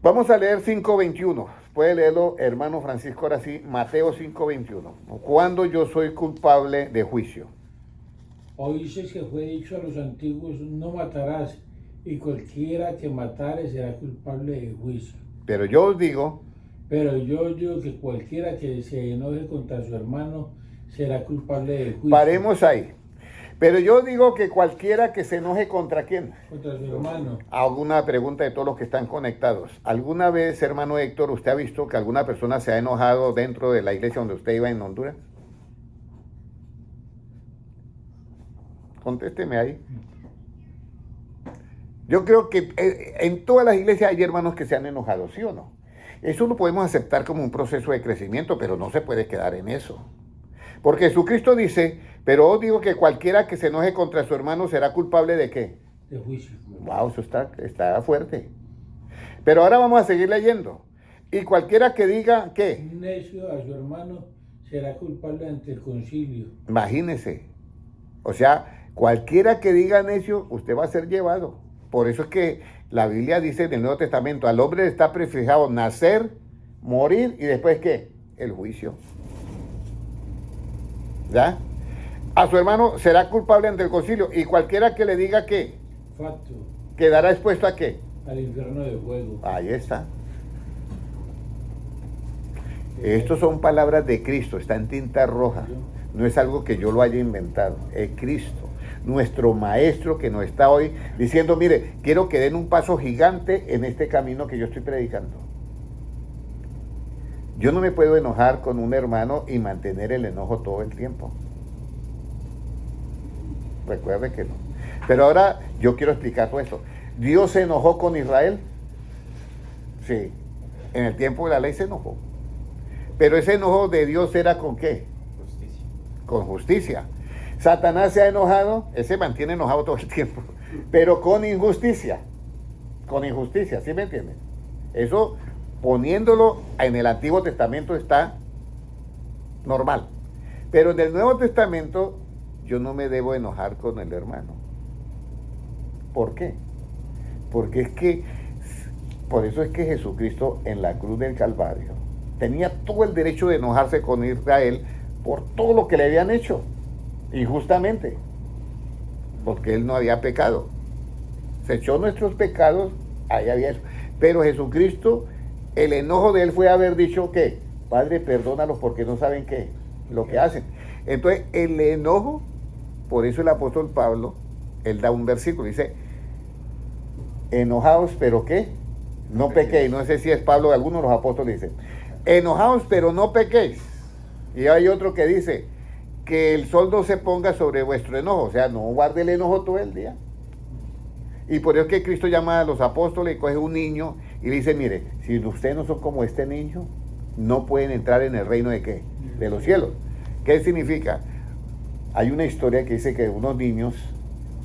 vamos a leer 5:21. Puede leerlo, hermano Francisco, ahora sí, Mateo 5:21. Cuando yo soy culpable de juicio. Oíste que fue dicho a los antiguos, no matarás, y cualquiera que matare será culpable de juicio. Pero yo os digo, Pero yo digo que cualquiera que se enoje contra su hermano será culpable de juicio. paremos ahí. Pero yo digo que cualquiera que se enoje contra quién. Contra su hermano. Hago una pregunta de todos los que están conectados. ¿Alguna vez, hermano Héctor, usted ha visto que alguna persona se ha enojado dentro de la iglesia donde usted iba en Honduras? Contésteme ahí. Yo creo que en todas las iglesias hay hermanos que se han enojado, ¿sí o no? Eso lo podemos aceptar como un proceso de crecimiento, pero no se puede quedar en eso. Porque Jesucristo dice, pero os digo que cualquiera que se enoje contra su hermano será culpable de ¿qué? De juicio. Wow, eso está fuerte. Pero ahora vamos a seguir leyendo. Y cualquiera que diga, ¿qué? Un necio a su hermano será culpable ante el concilio. Imagínese. O sea, cualquiera que diga necio, usted va a ser llevado. Por eso es que la Biblia dice en el Nuevo Testamento, al hombre le está prefijado nacer, morir y después ¿qué? El juicio. ¿Ya? A su hermano será culpable ante el concilio y cualquiera que le diga que Facto. quedará expuesto a qué. Al infierno de fuego. Ahí está. Estos son palabras de Cristo, está en tinta roja. No es algo que yo lo haya inventado, es Cristo, nuestro maestro que nos está hoy diciendo, mire, quiero que den un paso gigante en este camino que yo estoy predicando. Yo no me puedo enojar con un hermano y mantener el enojo todo el tiempo. Recuerde que no. Pero ahora yo quiero explicar todo esto. ¿Dios se enojó con Israel? Sí. En el tiempo de la ley se enojó. Pero ese enojo de Dios era ¿con qué? Justicia. Con justicia. Satanás se ha enojado, él se mantiene enojado todo el tiempo, pero con injusticia. Con injusticia, ¿sí me entienden? Eso, poniéndolo en el Antiguo Testamento, está normal. Pero en el Nuevo Testamento, yo no me debo enojar con el hermano. ¿Por qué? Porque es que, por eso es que Jesucristo en la cruz del Calvario tenía todo el derecho de enojarse con Israel por todo lo que le habían hecho, injustamente, porque él no había pecado. Se echó nuestros pecados, ahí había eso. Pero Jesucristo, el enojo de él fue haber dicho que, Padre, perdónalos porque no saben qué, lo que hacen. Entonces, el enojo, por eso el apóstol Pablo, él da un versículo, dice, enojaos, pero ¿qué? No pequéis. No sé si es Pablo, algunos de los apóstoles dicen, enojaos, pero no pequéis. Y hay otro que dice, que el sol no se ponga sobre vuestro enojo, o sea, no guarde el enojo todo el día. Y por eso es que Cristo llama a los apóstoles y coge un niño y le dice, mire, si ustedes no son como este niño, no pueden entrar en el reino de ¿qué? De los cielos. ¿Qué significa? Hay una historia que dice que unos niños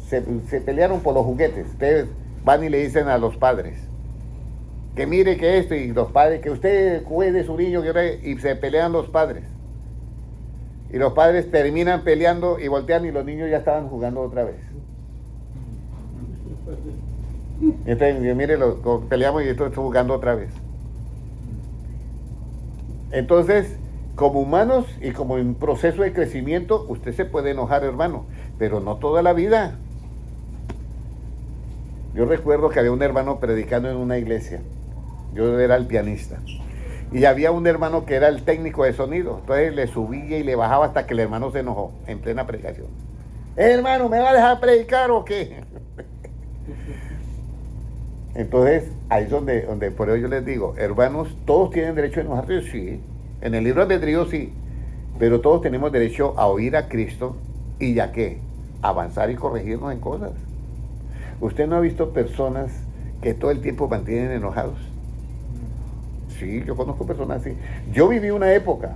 se pelearon por los juguetes. Ustedes van y le dicen a los padres que mire que esto, y los padres, que usted cuide su niño, y se pelean los padres. Y los padres terminan peleando y voltean y los niños ya estaban jugando otra vez. Entonces, mire, peleamos y estoy jugando otra vez. Entonces, como humanos y como en proceso de crecimiento, usted se puede enojar, hermano, pero no toda la vida. Yo recuerdo que había un hermano predicando en una iglesia. Yo era el pianista. Y había un hermano que era el técnico de sonido. Entonces le subía y le bajaba hasta que el hermano se enojó en plena predicación. Hermano, ¿me va a dejar predicar o qué? Entonces, ahí es donde por eso yo les digo, hermanos, todos tienen derecho a enojarse, sí. En el libro de albedrío sí. Pero todos tenemos derecho a oír a Cristo y ya que avanzar y corregirnos en cosas. ¿Usted no ha visto personas que todo el tiempo mantienen enojados? Sí, yo conozco personas así. Yo viví una época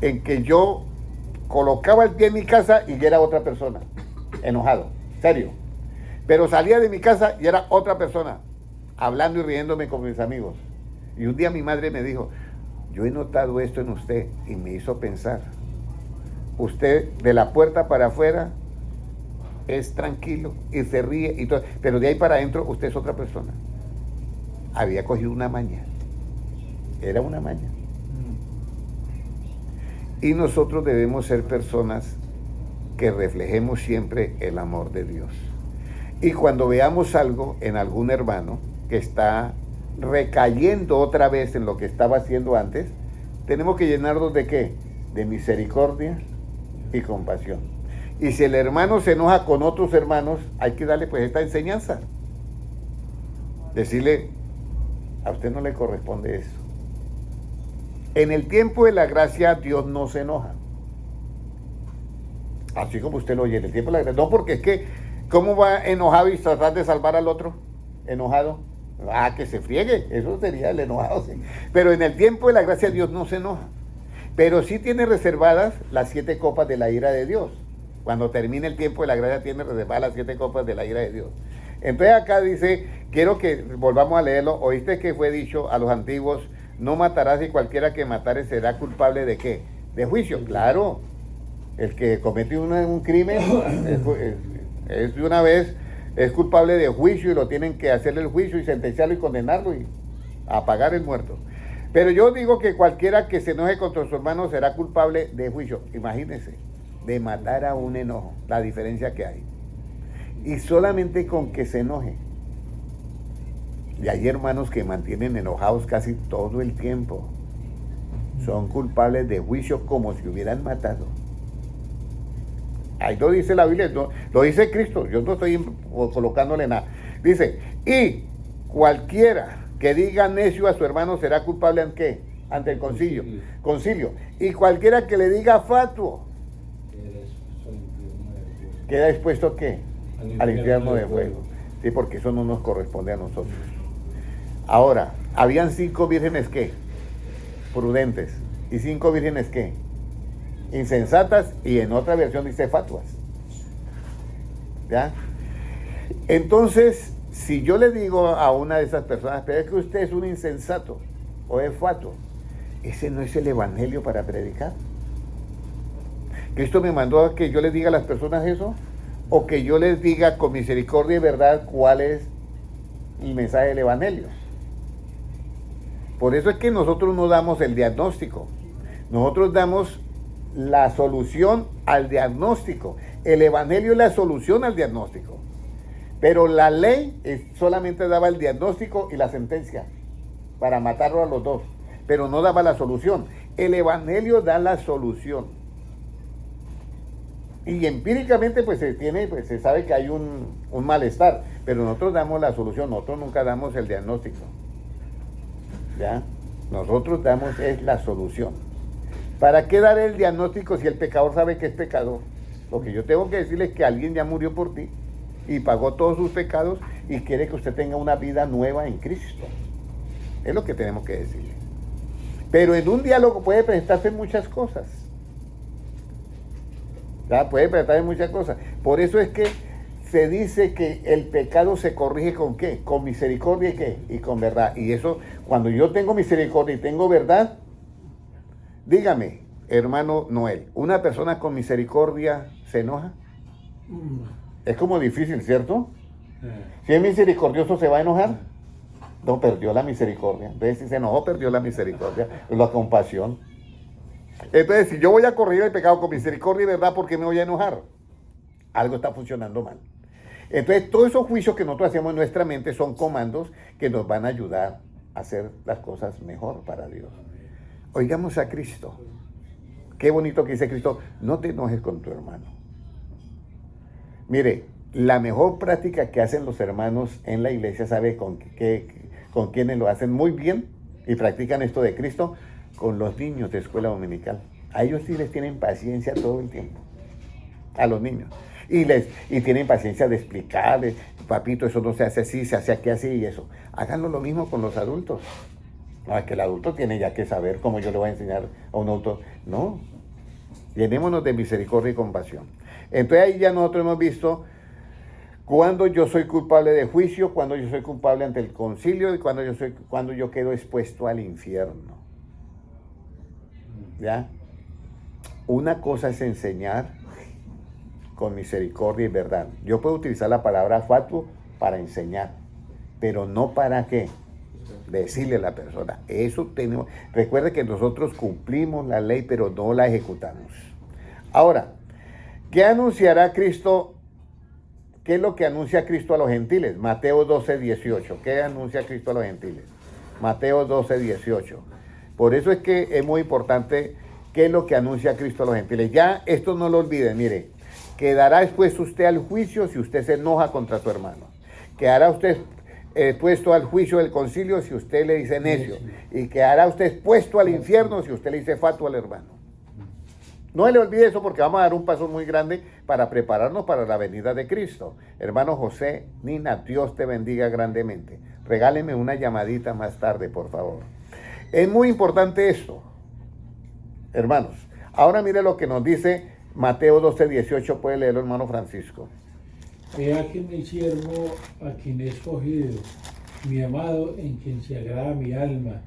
en que yo colocaba el pie en mi casa y ya era otra persona, enojado, serio. Pero salía de mi casa y era otra persona, hablando y riéndome con mis amigos. Y un día mi madre me dijo, yo he notado esto en usted, y me hizo pensar. Usted de la puerta para afuera es tranquilo y se ríe y todo, pero de ahí para adentro usted es otra persona. Había cogido una maña. Era una maña. Y nosotros debemos ser personas que reflejemos siempre el amor de Dios. Y cuando veamos algo en algún hermano que está recayendo otra vez en lo que estaba haciendo antes, tenemos que llenarnos ¿de qué? De misericordia y compasión. Y si el hermano se enoja con otros hermanos, hay que darle pues esta enseñanza. Decirle, a usted no le corresponde eso. En el tiempo de la gracia, Dios no se enoja. Así como usted lo oye, en el tiempo de la gracia. No, porque es que, ¿cómo va enojado y tratar de salvar al otro? Enojado. Ah, que se friegue. Eso sería el enojado, sí. Pero en el tiempo de la gracia, Dios no se enoja. Pero sí tiene reservadas las 7 copas de la ira de Dios. Cuando termine el tiempo de la gracia, tiene reservadas las 7 copas de la ira de Dios. Entonces acá dice, quiero que volvamos a leerlo. Oíste que fue dicho a los antiguos, no matarás, y cualquiera que matare será culpable ¿de qué? De juicio. Claro, el que comete un crimen es de una vez, es culpable de juicio y lo tienen que hacerle el juicio y sentenciarlo y condenarlo y a pagar el muerto. Pero yo digo que cualquiera que se enoje contra su hermano será culpable de juicio. Imagínense, de matar a un enojo, la diferencia que hay. Y solamente con que se enoje. Y hay hermanos que mantienen enojados casi todo el tiempo. Son culpables de juicio como si hubieran matado. Ahí lo dice la Biblia, lo dice Cristo. Yo no estoy colocándole nada. Dice, y cualquiera que diga necio a su hermano será culpable ¿en qué? Ante el concilio. Y cualquiera que le diga fatuo queda expuesto ¿a qué? Al infierno de fuego. Sí, porque eso no nos corresponde a nosotros. Ahora, habían 5 vírgenes ¿qué? Prudentes. Y 5 vírgenes ¿qué? Insensatas, y en otra versión dice fatuas. ¿Ya? Entonces, si yo le digo a una de esas personas, pero es que usted es un insensato o es fatuo, ese no es el evangelio para predicar. Cristo me mandó a que yo les diga a las personas eso, o que yo les diga con misericordia y verdad cuál es el mensaje del evangelio. Por eso es que nosotros no damos el diagnóstico, nosotros damos la solución al diagnóstico. El evangelio es la solución al diagnóstico, pero la ley solamente daba el diagnóstico y la sentencia para matarlo a los dos, pero no daba la solución. El evangelio da la solución, y empíricamente pues se sabe que hay un malestar, pero nosotros damos la solución, nosotros nunca damos el diagnóstico. ¿Ya? Nosotros damos es la solución. ¿Para qué dar el diagnóstico si el pecador sabe que es pecador? Lo que yo tengo que decirle es que alguien ya murió por ti y pagó todos sus pecados y quiere que usted tenga una vida nueva en Cristo. Es lo que tenemos que decirle. Pero en un diálogo puede presentarse muchas cosas. ¿Ya? Puede presentarse muchas cosas. Por eso es que se dice que el pecado se corrige ¿con qué? Con misericordia y ¿qué? Y con verdad. Y eso, cuando yo tengo misericordia y tengo verdad, dígame, hermano Noel, ¿una persona con misericordia se enoja? Es como difícil, ¿cierto? Si es misericordioso, ¿se va a enojar? No, perdió la misericordia. Entonces, si se enojó, perdió la misericordia, la compasión. Entonces, si yo voy a corregir el pecado con misericordia y verdad, ¿por qué me voy a enojar? Algo está funcionando mal. Entonces, todos esos juicios que nosotros hacemos en nuestra mente son comandos que nos van a ayudar a hacer las cosas mejor para Dios. Oigamos a Cristo. Qué bonito que dice Cristo, no te enojes con tu hermano. Mire, la mejor práctica que hacen los hermanos en la iglesia, ¿sabe con quiénes lo hacen muy bien y practican esto de Cristo? Con los niños de escuela dominical. A ellos sí les tienen paciencia todo el tiempo. A los niños. Y tienen paciencia de explicarles, papito, eso no se hace así, se hace aquí así y eso. Háganlo lo mismo con los adultos. No, es que el adulto tiene ya que saber cómo yo le voy a enseñar a un adulto. No. Llenémonos de misericordia y compasión. Entonces ahí ya nosotros hemos visto cuando yo soy culpable de juicio, cuando yo soy culpable ante el concilio y cuando yo quedo expuesto al infierno. ¿Ya? Una cosa es enseñar con misericordia y verdad. Yo puedo utilizar la palabra fatuo para enseñar, pero no para qué, decirle a la persona. Eso tenemos. Recuerde que nosotros cumplimos la ley, pero no la ejecutamos. Ahora, ¿qué anunciará Cristo? ¿Qué es lo que anuncia Cristo a los gentiles? Mateo 12:18. ¿Qué anuncia Cristo a los gentiles? Mateo 12:18. Por eso es que es muy importante qué es lo que anuncia Cristo a los gentiles. Ya esto no lo olviden, mire. Quedará expuesto usted al juicio si usted se enoja contra su hermano. Quedará usted puesto al juicio del concilio si usted le dice necio. Y quedará usted puesto al infierno si usted le dice fatuo al hermano. No le olvide eso porque vamos a dar un paso muy grande para prepararnos para la venida de Cristo. Hermano José, Nina, Dios te bendiga grandemente. Regáleme una llamadita más tarde, por favor. Es muy importante esto, hermanos. Ahora mire lo que nos dice Mateo 12:18, puede leerlo, hermano Francisco. He aquí mi siervo a quien he escogido, mi amado en quien se agrada mi alma.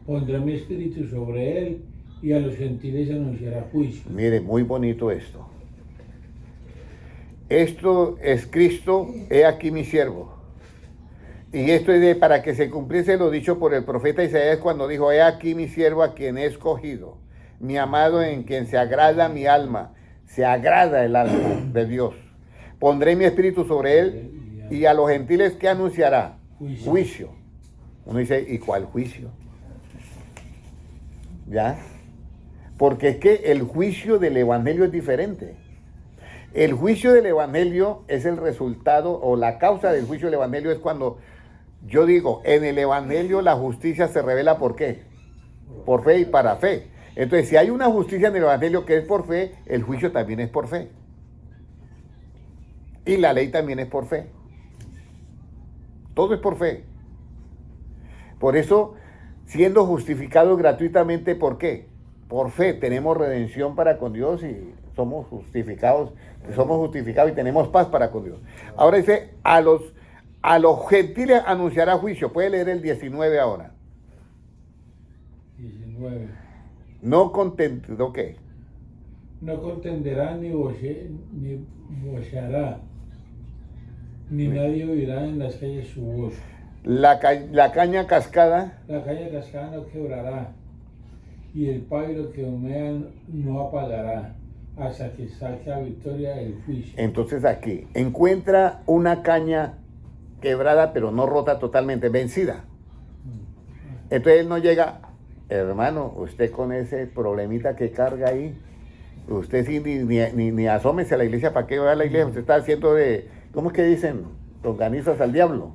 Pondré mi espíritu sobre él y a los gentiles anunciará juicio. Mire, muy bonito esto. Esto es Cristo, he aquí mi siervo. Y esto es para que se cumpliese lo dicho por el profeta Isaías cuando dijo, he aquí mi siervo a quien he escogido, mi amado en quien se agrada mi alma, se agrada el alma de Dios. Pondré mi espíritu sobre él y a los gentiles, ¿qué anunciará? Juicio. Uno dice, ¿y cuál juicio? ¿Ya? Porque es que el juicio del evangelio es diferente. El juicio del evangelio es el resultado o la causa del juicio del evangelio es cuando yo digo, en el evangelio la justicia se revela ¿por qué? Por fe y para fe. Entonces, si hay una justicia en el evangelio que es por fe, el juicio también es por fe. Y la ley también es por fe. Todo es por fe. Por eso, siendo justificados gratuitamente, ¿por qué? Por fe. Tenemos redención para con Dios y somos justificados y tenemos paz para con Dios. Ahora dice, a los gentiles anunciará juicio. Puede leer el 19 ahora. 19. No contenderá, ¿qué? No contenderá ni voceará, ni nadie oirá en las calles su voz. La caña cascada. La caña cascada no quebrará, y el pábilo que humea no apagará, hasta que saque a victoria el juicio. Entonces aquí, encuentra una caña quebrada, pero no rota totalmente, vencida. Entonces él no llega, hermano, usted con ese problemita que carga ahí, usted sí ni asómese a la iglesia, ¿para qué va a la iglesia? Usted está haciendo ¿cómo es que dicen? Organizas al diablo.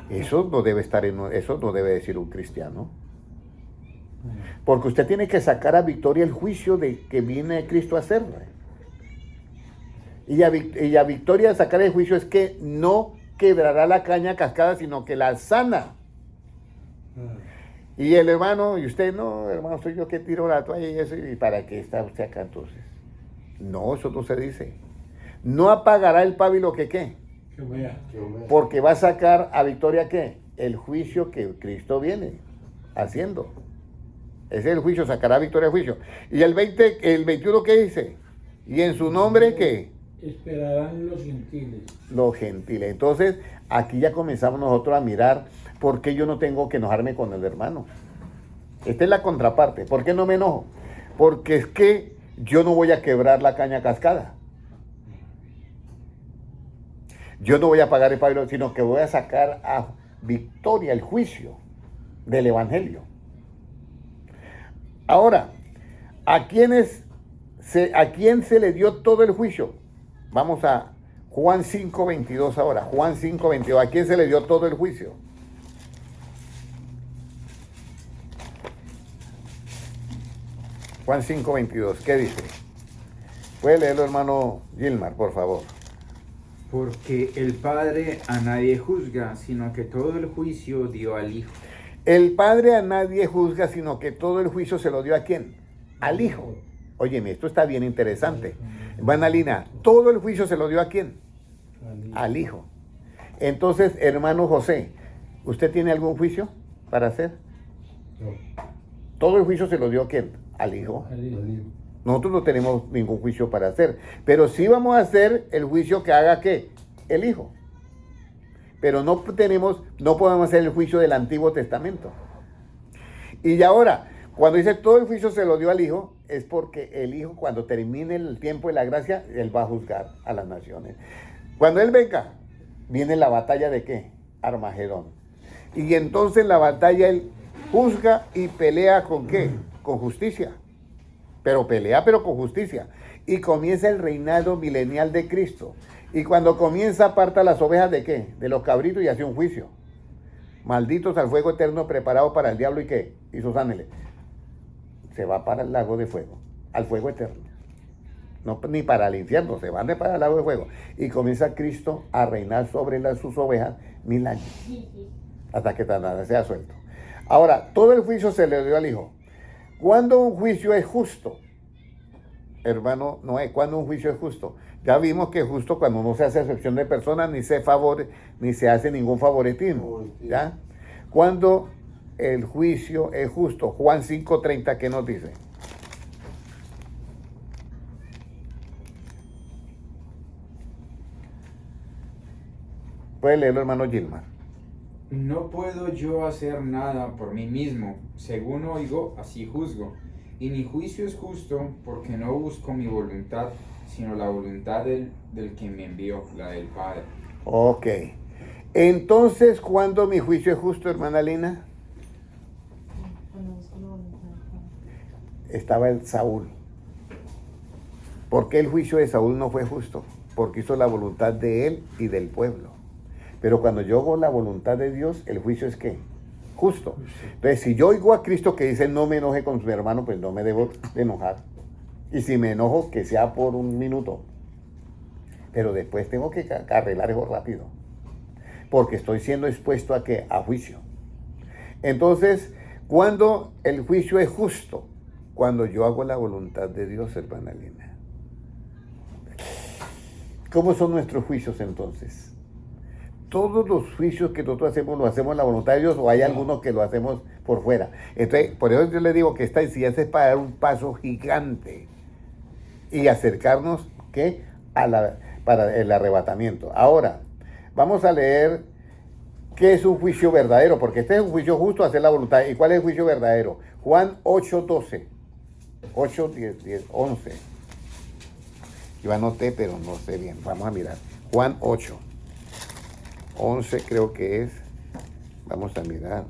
Eso no debe eso no debe decir un cristiano. Porque usted tiene que sacar a victoria el juicio de que viene Cristo a hacer. Y a victoria de sacar el juicio es que no quebrará la caña cascada, sino que la sana. Y el hermano, y usted, no, hermano, soy yo que tiro la toalla y eso, ¿y para qué está usted acá entonces? No, eso no se dice. No apagará el pábilo que ¿qué? Que vea. Porque va a sacar a victoria ¿qué? El juicio que Cristo viene haciendo. Ese es el juicio, sacará victoria el juicio. Y el 21, ¿qué dice? Y en su nombre, ¿qué? Esperarán los gentiles. Los gentiles. Entonces, aquí ya comenzamos nosotros a mirar por qué yo no tengo que enojarme con el hermano. Esta es la contraparte. ¿Por qué no me enojo? Porque es que yo no voy a quebrar la caña cascada. Yo no voy a pagar el pago, sino que voy a sacar a victoria el juicio del evangelio. Ahora, ¿a quién se le dio todo el juicio? Vamos a Juan 5:22 ahora. Juan 5:22. ¿A quién se le dio todo el juicio? Juan 5:22. ¿Qué dice? Puede leerlo, hermano Gilmar, por favor. Porque el Padre a nadie juzga, sino que todo el juicio dio al Hijo. El Padre a nadie juzga, sino que todo el juicio se lo dio ¿a quién? Al Hijo. Óyeme, esto está bien interesante. Vanalina, todo el juicio se lo dio ¿a quién? Al Hijo. Entonces, hermano José, ¿usted tiene algún juicio para hacer? No, Todo el juicio se lo dio ¿a quién? Al Hijo. al Hijo. Nosotros no tenemos ningún juicio para hacer, pero sí vamos a hacer el juicio que haga ¿qué? El Hijo. Pero no podemos hacer el juicio del Antiguo Testamento. Y ahora, cuando dice todo el juicio se lo dio al Hijo, es porque el Hijo, cuando termine el tiempo de la gracia, Él va a juzgar a las naciones. Cuando Él venga, viene la batalla de ¿qué? Armagedón. Y entonces la batalla Él juzga y pelea ¿con qué? Con justicia. Pero pelea, pero con justicia. Y comienza el reinado milenial de Cristo. Y cuando comienza, aparta las ovejas ¿de qué? De los cabritos y hace un juicio. Malditos al fuego eterno preparado para el diablo y ¿qué? Y sus ángeles. Se va para el lago de fuego, al fuego eterno. No, ni para el infierno, se van para el lago de fuego. Y comienza Cristo a reinar sobre sus ovejas 1000 años. Hasta que Satanás sea suelto. Ahora, todo el juicio se le dio al Hijo. ¿Cuándo un juicio es justo? Hermano Noé, ¿cuándo un juicio es justo? Ya vimos que es justo cuando no se hace excepción de personas, ni se hace ningún favoritismo. ¿Ya? Cuando el juicio es justo. Juan 5:30, ¿qué nos dice? Puede leerlo, hermano Gilmar. No puedo yo hacer nada por mí mismo. Según oigo, así juzgo. Y mi juicio es justo porque no busco mi voluntad, sino la voluntad del que me envió, la del Padre. Ok. Entonces, ¿cuándo mi juicio es justo, hermana Lina? Estaba el Saúl. ¿Por qué el juicio de Saúl no fue justo? Porque hizo la voluntad de él y del pueblo. Pero cuando yo hago la voluntad de Dios, el juicio es ¿qué? Justo. Entonces, si yo oigo a Cristo que dice no me enoje con su hermano, pues no me debo de enojar. Y si me enojo, que sea por un minuto. Pero después tengo que arreglar eso rápido. Porque estoy siendo expuesto ¿a qué? A juicio. Entonces, cuando el juicio es justo, cuando yo hago la voluntad de Dios, hermana Lina. ¿Cómo son nuestros juicios entonces? Todos los juicios que nosotros hacemos, ¿lo hacemos en la voluntad de Dios o hay algunos que lo hacemos por fuera? Entonces, por eso yo le digo que esta enseñanza es para dar un paso gigante y acercarnos ¿qué? Para el arrebatamiento. Ahora, vamos a leer qué es un juicio verdadero, porque este es un juicio justo, hacer la voluntad. ¿Y cuál es el juicio verdadero? Juan 8:12, 8, 10, 11. Yo anoté, pero no sé bien. Vamos a mirar. Juan 8. 11 creo que es. Vamos a mirar.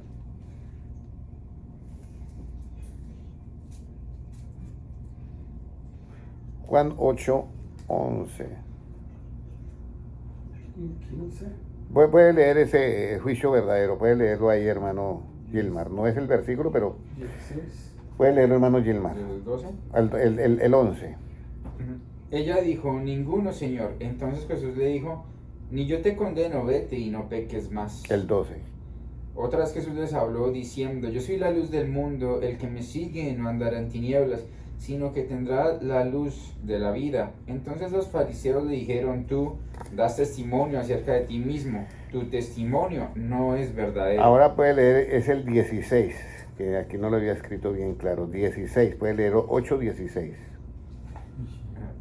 Juan 8, 11. 15. Puede leer ese juicio verdadero. Puede leerlo ahí, hermano Gilmar. No es el versículo, pero 16. puede leerlo, hermano Gilmar. ¿El 12? El 11. Ella dijo, ninguno, Señor. Entonces Jesús le dijo, ni yo te condeno, vete y no peques más. El 12. Otra vez Jesús les habló diciendo, yo soy la luz del mundo, el que me sigue no andará en tinieblas, sino que tendrá la luz de la vida. Entonces los fariseos le dijeron, tú das testimonio acerca de ti mismo, tu testimonio no es verdadero. Ahora puede leer, es el 16, que aquí no lo había escrito bien claro, 16, puede leer 8:16.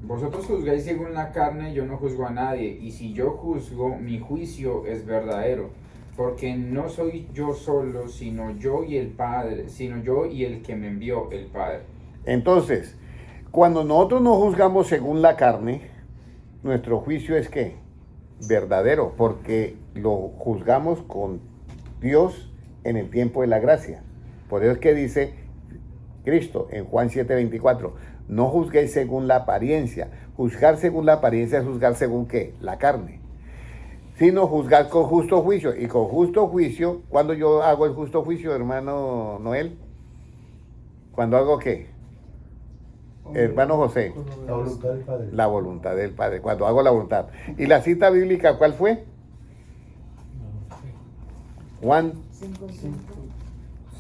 Vosotros juzgáis según la carne, yo no juzgo a nadie, y si yo juzgo, mi juicio es verdadero, porque no soy yo solo, sino yo y el Padre, sino yo y el que me envió, el Padre. Entonces, cuando nosotros no juzgamos según la carne, nuestro juicio es ¿qué? Verdadero, porque lo juzgamos con Dios en el tiempo de la gracia. Por eso es que dice Cristo en Juan 7:24, no juzguéis según la apariencia. Juzgar según la apariencia es juzgar según ¿qué? La carne. Sino juzgar con justo juicio. Y con justo juicio, cuando yo hago el justo juicio, hermano Noel, cuando hago ¿qué? Hermano José, La voluntad del Padre. la voluntad del Padre, cuando hago la voluntad. ¿Y la cita bíblica cuál fue? Juan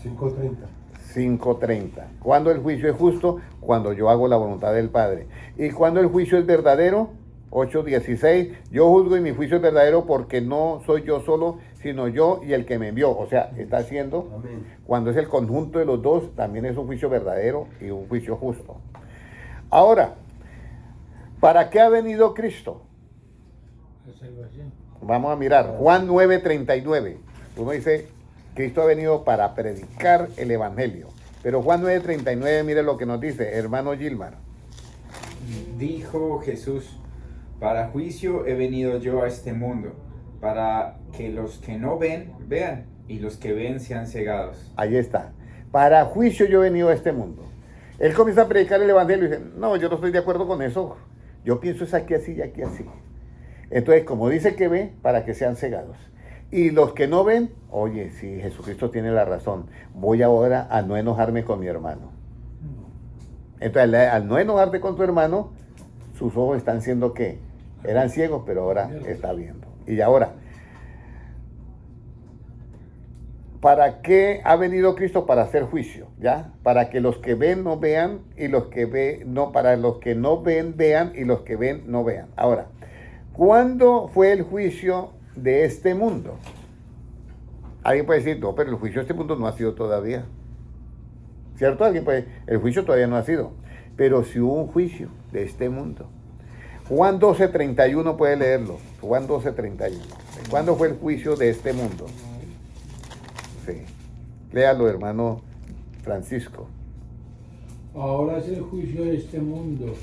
5:30. 5:30. ¿Cuándo el juicio es justo? Cuando yo hago la voluntad del Padre. ¿Y cuándo el juicio es verdadero? 8:16. Yo juzgo y mi juicio es verdadero porque no soy yo solo, sino yo y el que me envió. O sea, está haciendo, Amén. cuando es el conjunto de los dos, también es un juicio verdadero y un juicio justo. Ahora, ¿para qué ha venido Cristo? La salvación. Vamos a mirar, Juan 9:39. Uno dice, Cristo ha venido para predicar el Evangelio. Pero Juan 9:39, mire lo que nos dice, hermano Gilmar. Dijo Jesús, para juicio he venido yo a este mundo, para que los que no ven, vean, y los que ven sean cegados. Ahí está. Para juicio yo he venido a este mundo. Él comienza a predicar el Evangelio y dice, no, yo no estoy de acuerdo con eso. Yo pienso es aquí así y aquí así. Entonces, como dice que ve, para que sean cegados. Y los que no ven, oye, sí, Jesucristo tiene la razón. Voy ahora a no enojarme con mi hermano. Entonces, al no enojarte con tu hermano, sus ojos están siendo ¿qué? Eran ciegos, pero ahora está viendo. Y ahora, ¿para qué ha venido Cristo? Para hacer juicio, ¿ya? Para que los que ven no vean y los que ven, no, para los que no ven, vean y los que ven no vean. Ahora, ¿cuándo fue el juicio de este mundo? Alguien puede decir, no, pero el juicio de este mundo no ha sido todavía. ¿Cierto? Alguien puede, el juicio todavía no ha sido. Pero sí hubo un juicio de este mundo. Juan 12:31 puede leerlo. Juan 12:31. ¿Cuándo fue el juicio de este mundo? Sí. Léalo, hermano Francisco. Ahora es el juicio de este mundo.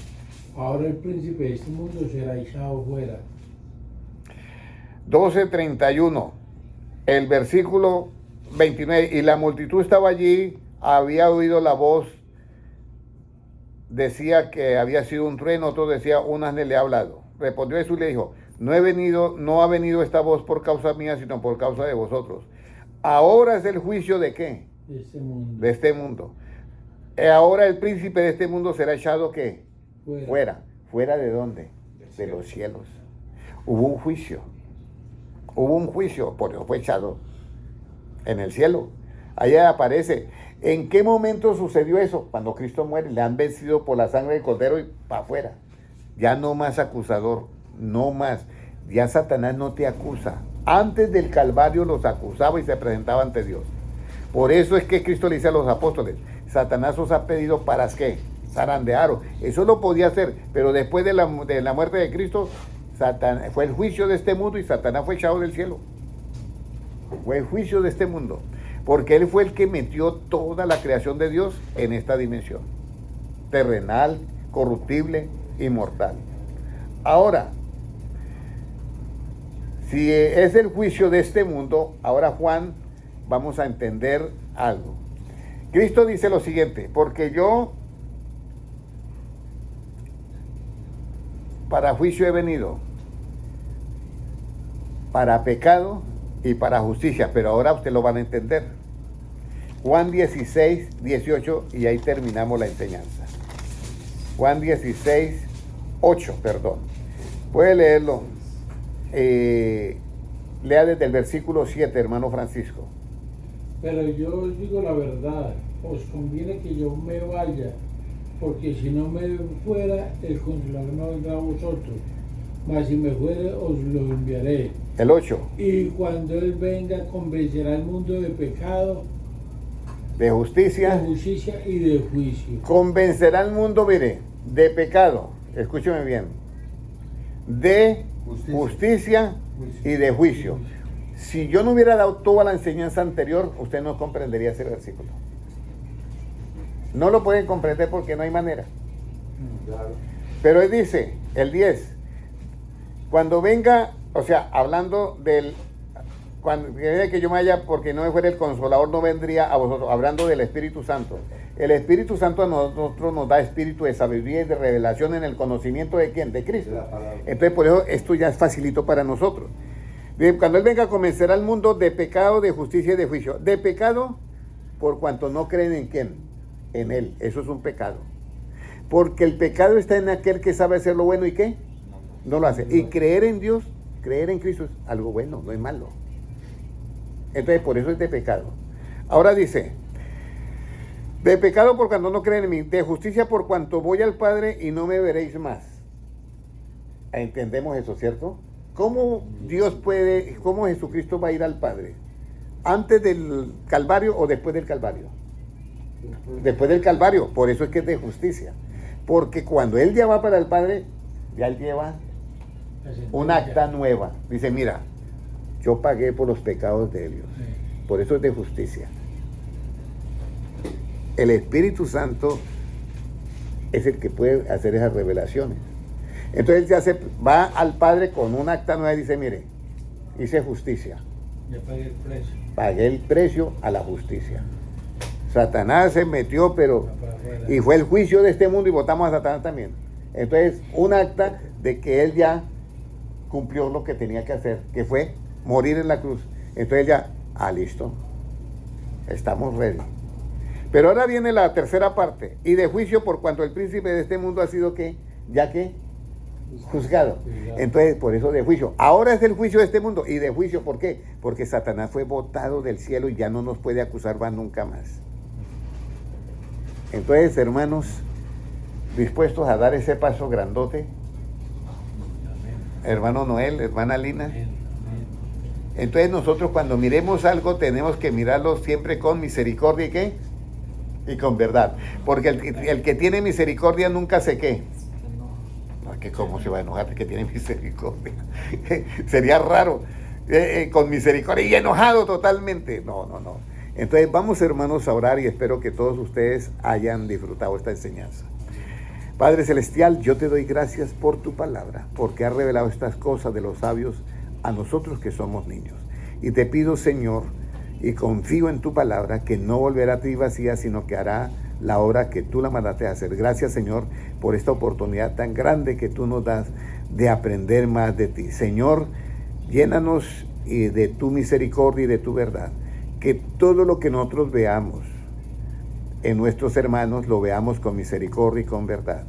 Ahora el príncipe de este mundo será echado fuera. 12:31. El versículo 29. Y la multitud estaba allí, había oído la voz, decía que había sido un trueno, otro decía, un ángel le ha hablado. Respondió Jesús y le dijo, no ha venido esta voz por causa mía, sino por causa de vosotros. Ahora es el juicio de ¿qué? De este mundo. De este mundo. Ahora el príncipe de este mundo será echado ¿qué? Fuera. Fuera. ¿Fuera de dónde? De los cielos. Hubo un juicio. Hubo un juicio, por eso fue echado en el cielo. Allá aparece. ¿En qué momento sucedió eso? Cuando Cristo muere, le han vencido por la sangre del Cordero y para afuera. Ya no más acusador, no más. Ya Satanás no te acusa. Antes del Calvario los acusaba y se presentaba ante Dios. Por eso es que Cristo le dice a los apóstoles, Satanás os ha pedido para ¿qué? Zarandearos. Eso lo podía hacer, pero después de la muerte de Cristo, fue el juicio de este mundo y Satanás fue echado del cielo. Fue el juicio de este mundo. Porque él fue el que metió toda la creación de Dios en esta dimensión. Terrenal, corruptible y mortal. Ahora, si es el juicio de este mundo, ahora Juan, vamos a entender algo. Cristo dice lo siguiente, porque yo para juicio he venido, para pecado y para justicia, pero ahora usted lo van a entender. Juan 16:18 y ahí terminamos la enseñanza. Juan 16:8, perdón. Puede leerlo. Lea desde el versículo 7, hermano Francisco. Pero yo os digo la verdad, os conviene que yo me vaya, porque si no me fuera, el Consolador no vendrá a vosotros, mas si me fuere, os lo enviaré. El 8. Y cuando Él venga, convencerá al mundo de pecado, De de justicia. justicia y de juicio. Convencerá al mundo, mire, de pecado. Escúcheme bien. De justicia y de juicio. Si yo no hubiera dado toda la enseñanza anterior, usted no comprendería ese versículo. No lo pueden comprender porque no hay manera. Claro. Pero él dice, el 10, cuando venga, o sea, hablando del, cuando que yo me vaya, porque no me fuera el Consolador, no vendría a vosotros, hablando del Espíritu Santo. El Espíritu Santo a nosotros nos da espíritu de sabiduría y de revelación en el conocimiento de quién, de Cristo. De la palabra. Entonces, por eso esto ya es facilito para nosotros. Bien, cuando Él venga a convencer al mundo de pecado, de justicia y de juicio. De pecado, por cuanto no creen en quién, en Él. Eso es un pecado. Porque el pecado está en aquel que sabe hacer lo bueno y qué, no lo hace. Y creer en Dios, creer en Cristo es algo bueno, no es malo. Entonces, por eso es de pecado. Ahora dice, de pecado por cuanto no creen en mí, de justicia por cuanto voy al Padre y no me veréis más. Entendemos eso, ¿cierto? ¿Cómo Dios puede, cómo Jesucristo va a ir al Padre? ¿Antes del Calvario o después del Calvario? Después del Calvario, por eso es que es de justicia. Porque cuando Él ya va para el Padre, ya Él lleva un acta nueva. Dice, mira, yo pagué por los pecados de ellos. Sí. Por eso es de justicia. El Espíritu Santo es el que puede hacer esas revelaciones. Entonces ya se va al Padre con un acta nueva y dice, mire, hice justicia. Ya pagué el precio. Pagué el precio a la justicia. Satanás se metió, pero y fue el juicio de este mundo y votamos a Satanás también. Entonces, un acta de que él ya cumplió lo que tenía que hacer, que fue morir en la cruz. Entonces ya, listo, estamos ready. Pero ahora viene la tercera parte, y de juicio por cuanto el príncipe de este mundo ha sido que, ya que, juzgado. Entonces, por eso de juicio. Ahora es el juicio de este mundo, y de juicio, ¿por qué? Porque Satanás fue botado del cielo y ya no nos puede acusar más nunca más. Entonces, hermanos, dispuestos a dar ese paso grandote, hermano Noel, hermana Lina. Amén, amén. Entonces nosotros cuando miremos algo tenemos que mirarlo siempre con misericordia y ¿qué? Y con verdad. Porque el que tiene misericordia nunca se qué. No, que cómo se va a enojar el que tiene misericordia. Sería raro. Con misericordia y enojado totalmente. No. Entonces vamos, hermanos, a orar y espero que todos ustedes hayan disfrutado esta enseñanza. Padre Celestial, yo te doy gracias por tu palabra, porque has revelado estas cosas de los sabios a nosotros que somos niños. Y te pido, Señor, y confío en tu palabra, que no volverá a ti vacía, sino que hará la obra que tú la mandaste a hacer. Gracias, Señor, por esta oportunidad tan grande que tú nos das de aprender más de ti. Señor, llénanos de tu misericordia y de tu verdad. Que todo lo que nosotros veamos en nuestros hermanos lo veamos con misericordia y con verdad.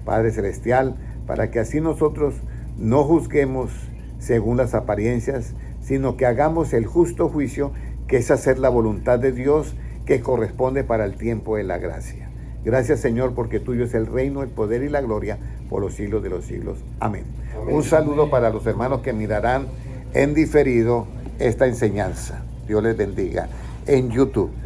Padre Celestial, para que así nosotros no juzguemos según las apariencias, sino que hagamos el justo juicio, que es hacer la voluntad de Dios que corresponde para el tiempo de la gracia. Gracias, Señor, porque tuyo es el reino, el poder y la gloria por los siglos de los siglos. Amén. Un saludo para los hermanos que mirarán en diferido esta enseñanza. Dios les bendiga en YouTube.